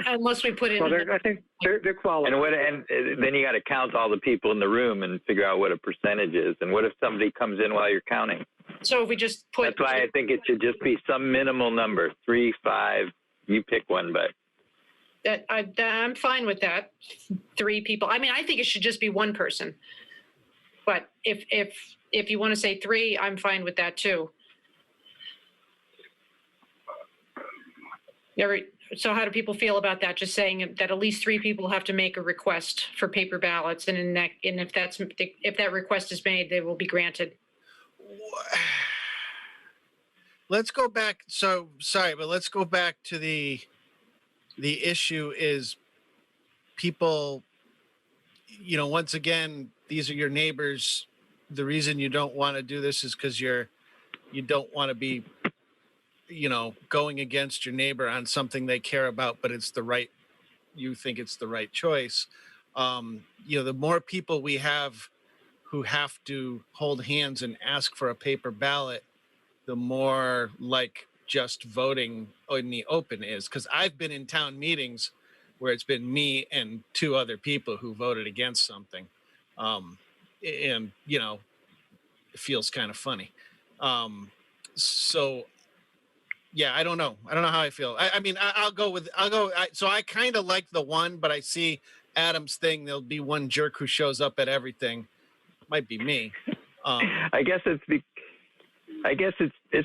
unless we put it. Well, I think they're qualified. And then you got to count all the people in the room and figure out what a percentage is. And what if somebody comes in while you're counting? So if we just put. That's why I think it should just be some minimal number, 3, 5. You pick one, but. I'm fine with that. 3 people. I mean, I think it should just be one person. But if you want to say 3, I'm fine with that too. So how do people feel about that? Just saying that at least 3 people have to make a request for paper ballots, and if that request is made, they will be granted. Let's go back. So sorry, but let's go back to the issue is people, once again, these are your neighbors. The reason you don't want to do this is because you don't want to be, going against your neighbor on something they care about, but you think it's the right choice. The more people we have who have to hold hands and ask for a paper ballot, the more like just voting in the open is. Because I've been in town meetings where it's been me and 2 other people who voted against something. And, it feels kind of funny. So Yeah, I don't know. I don't know how I feel. So I kind of like the one, but I see Adam's thing. There'll be one jerk who shows up at everything. Might be me. I guess it's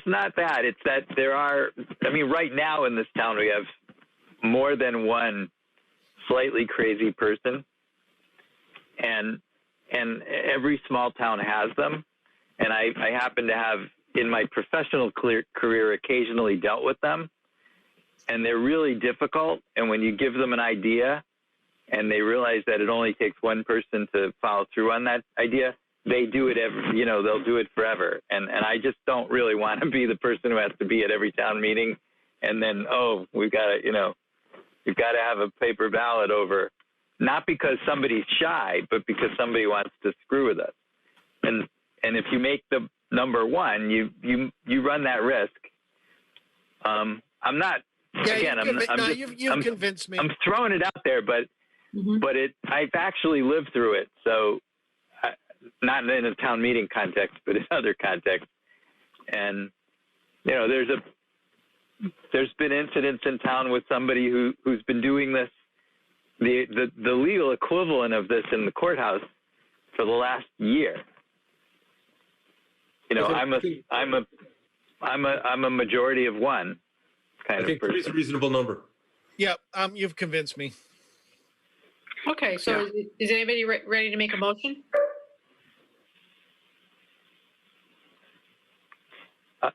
not that. It's that there are. I mean, right now in this town we have more than one slightly crazy person, and every small town has them. And I happen to have, in my professional career, occasionally dealt with them, and they're really difficult. And when you give them an idea and they realize that it only takes one person to follow through on that idea, they do it they'll do it forever. And I just don't really want to be the person who has to be at every town meeting. And then, we've got to have a paper ballot over, not because somebody's shy, but because somebody wants to screw with us. And if you make the number one, you run that risk. I'm not. Yeah, again, you've convinced me. I'm throwing it out there, but I've actually lived through it. So, not in a town meeting context, but in other contexts. And there's been incidents in town with somebody who's been doing this, the legal equivalent of this in the courthouse for the last year. I'm a majority of one kind I think of person. it's a reasonable number. Yeah, you've convinced me. Okay, so is anybody ready to make a motion?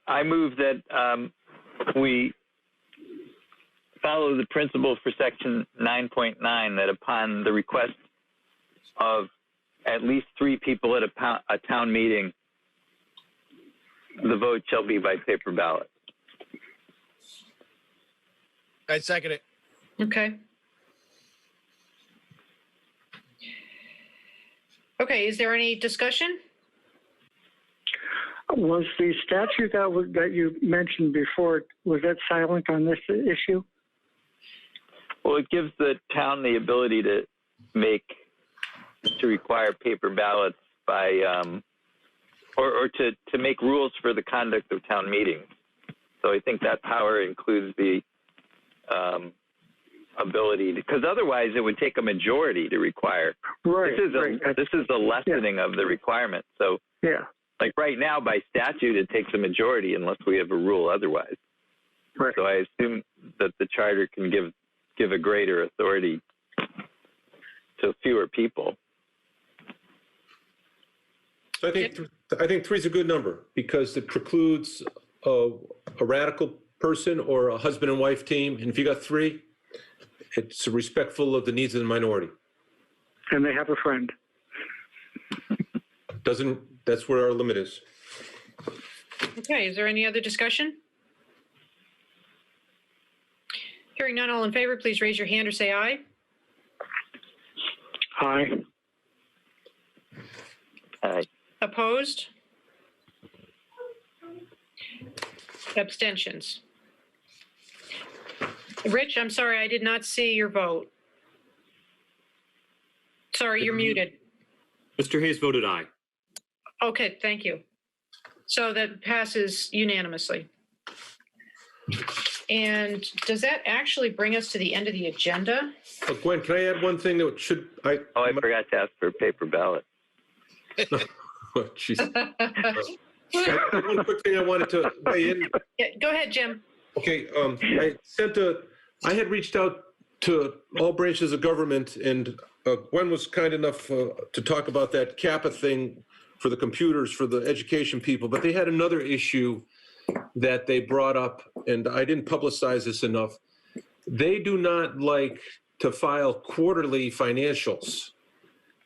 I move that we follow the principle for section 9.9 that upon the request of at least 3 people at a town meeting, the vote shall be by paper ballot. I second it. Okay. Okay, is there any discussion? Was the statute that you mentioned before, was that silent on this issue? Well, it gives the town the ability to require paper ballots by, or to make rules for the conduct of town meetings. So I think that power includes the ability, because otherwise it would take a majority to require. Right. This is the lessening of the requirement. So yeah. Like right now, by statute, it takes a majority unless we have a rule otherwise. Right. So I assume that the charter can give a greater authority to fewer people. So I think 3 is a good number because it precludes a radical person or a husband and wife team. And if you got 3, it's respectful of the needs of the minority. And they have a friend. That's where our limit is. Okay, is there any other discussion? Hearing none, all in favor, please raise your hand or say aye. Aye. Aye. Opposed? Abstentions? Rich, I'm sorry, I did not see your vote. Sorry, you're muted. Mr. Hayes voted aye. Okay, thank you. So that passes unanimously. And does that actually bring us to the end of the agenda? Gwen, can I add one thing that should I forgot to ask for a paper ballot. Oh, jeez. One quick thing I wanted to weigh in. Yeah, go ahead, Jim. Okay, I had reached out to all branches of government, and Gwen was kind enough to talk about that CAPA thing for the computers, for the education people, but they had another issue that they brought up, and I didn't publicize this enough. They do not like to file quarterly financials,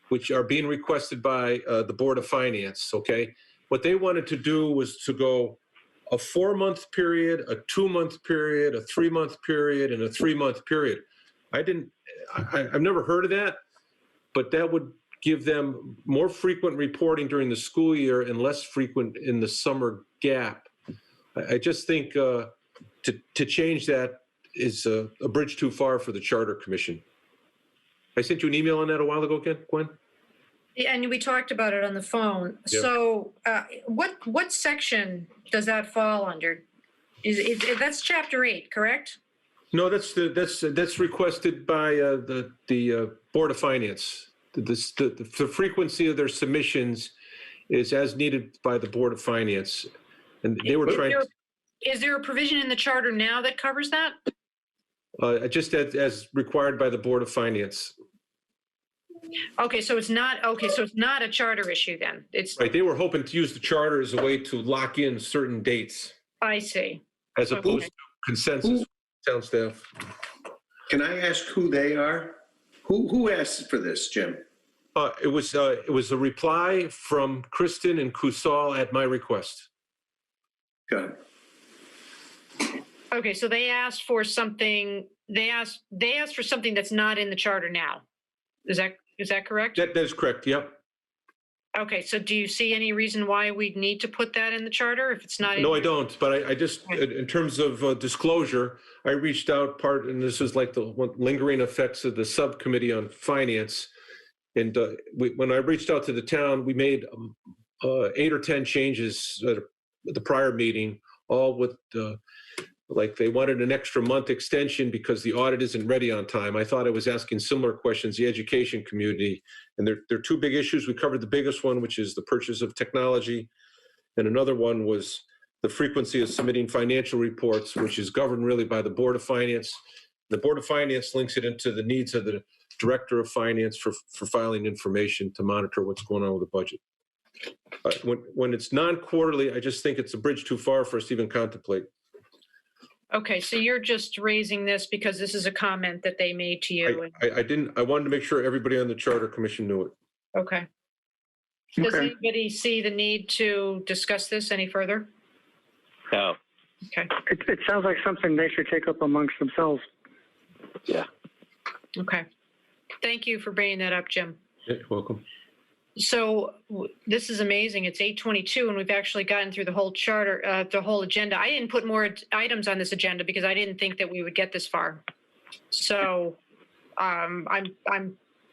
which are being requested by the Board of Finance, okay? What they wanted to do was to go a 4-month period, a 2-month period, a 3-month period, and a 3-month period. I've never heard of that, but that would give them more frequent reporting during the school year and less frequent in the summer gap. I just think to change that is a bridge too far for the Charter Commission. I sent you an email on that a while ago, Gwen? Yeah, and we talked about it on the phone. Yeah. So what section does that fall under? That's chapter 8, correct? No, that's requested by the Board of Finance. The frequency of their submissions is as needed by the Board of Finance. And they were trying, Is there a provision in the charter now that covers that? just as required by the Board of Finance. Okay, so it's not a charter issue then. It's, Right, they were hoping to use the charter as a way to lock in certain dates I see. as opposed Okay. to consensus town staff. Can I ask who they are? Who asked for this, Jim? It was a reply from Kristen and Kusal at my request. Got it. Okay, so they asked for something, they asked for something that's not in the charter now. Is that correct? That is correct, yep. Okay, so do you see any reason why we'd need to put that in the charter if it's not in? No, I don't, but I just, in terms of disclosure, I reached out and this is like the lingering effects of the subcommittee on finance. And when I reached out to the town, we made 8 or 10 changes at the prior meeting, all with, like they wanted an extra month extension because the audit isn't ready on time. I thought I was asking similar questions, the education community. And there are 2 big issues. We covered the biggest one, which is the purchase of technology. And another one was the frequency of submitting financial reports, which is governed really by the Board of Finance. The Board of Finance links it into the needs of the Director of Finance for filing information to monitor what's going on with the budget. When it's non-quarterly, I just think it's a bridge too far for us to even contemplate. Okay, so you're just raising this because this is a comment that they made to you. I wanted to make sure everybody on the Charter Commission knew it. Okay. Does Okay. anybody see the need to discuss this any further? No. Okay, It sounds like something they should take up amongst themselves. Yeah. okay. Thank you for bringing that up, Jim. Yeah, you're welcome. So this is amazing. It's 8:22 and we've actually gotten through the whole charter, the whole agenda. I didn't put more items on this agenda because I didn't think that we would get this far. So I'm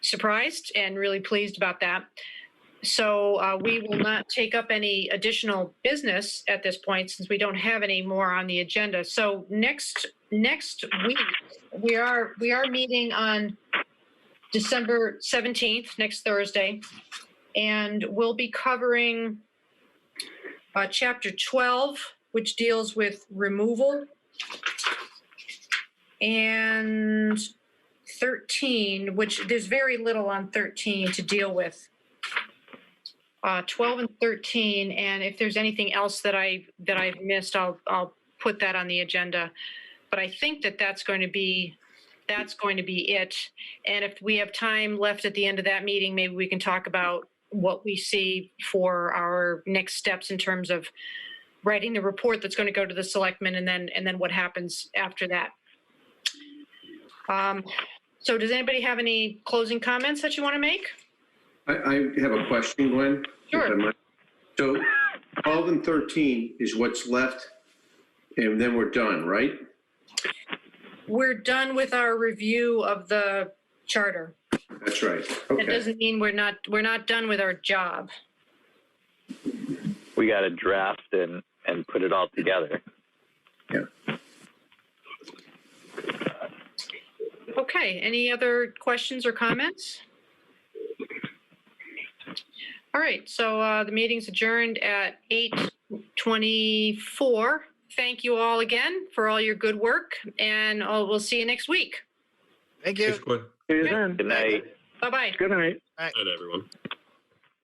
surprised and really pleased about that. So we will not take up any additional business at this point since we don't have any more on the agenda. So next week we are meeting on December 17th, next Thursday. And we'll be covering Chapter 12, which deals with removal, and 13, which there's very little on 13 to deal with. 12 and 13, and if there's anything else that I've missed, I'll put that on the agenda. But I think that's going to be it. And if we have time left at the end of that meeting, maybe we can talk about what we see for our next steps in terms of writing the report that's going to go to the selectmen and then what happens after that. So does anybody have any closing comments that you want to make? I have a question, Gwen. Sure. if I might. So 12 and 13 is what's left, and then we're done, right? We're done with our review of the charter. That's right. That Okay. doesn't mean we're not done with our job. We got to draft and put it all together. Yeah. Okay, any other questions or comments? All right, so the meeting's adjourned at 8:24. Thank you all again for all your good work, and we'll see you next week. Thank you. Thanks, Gwen. See you then. Good night. Bye-bye. Good night. Good, everyone.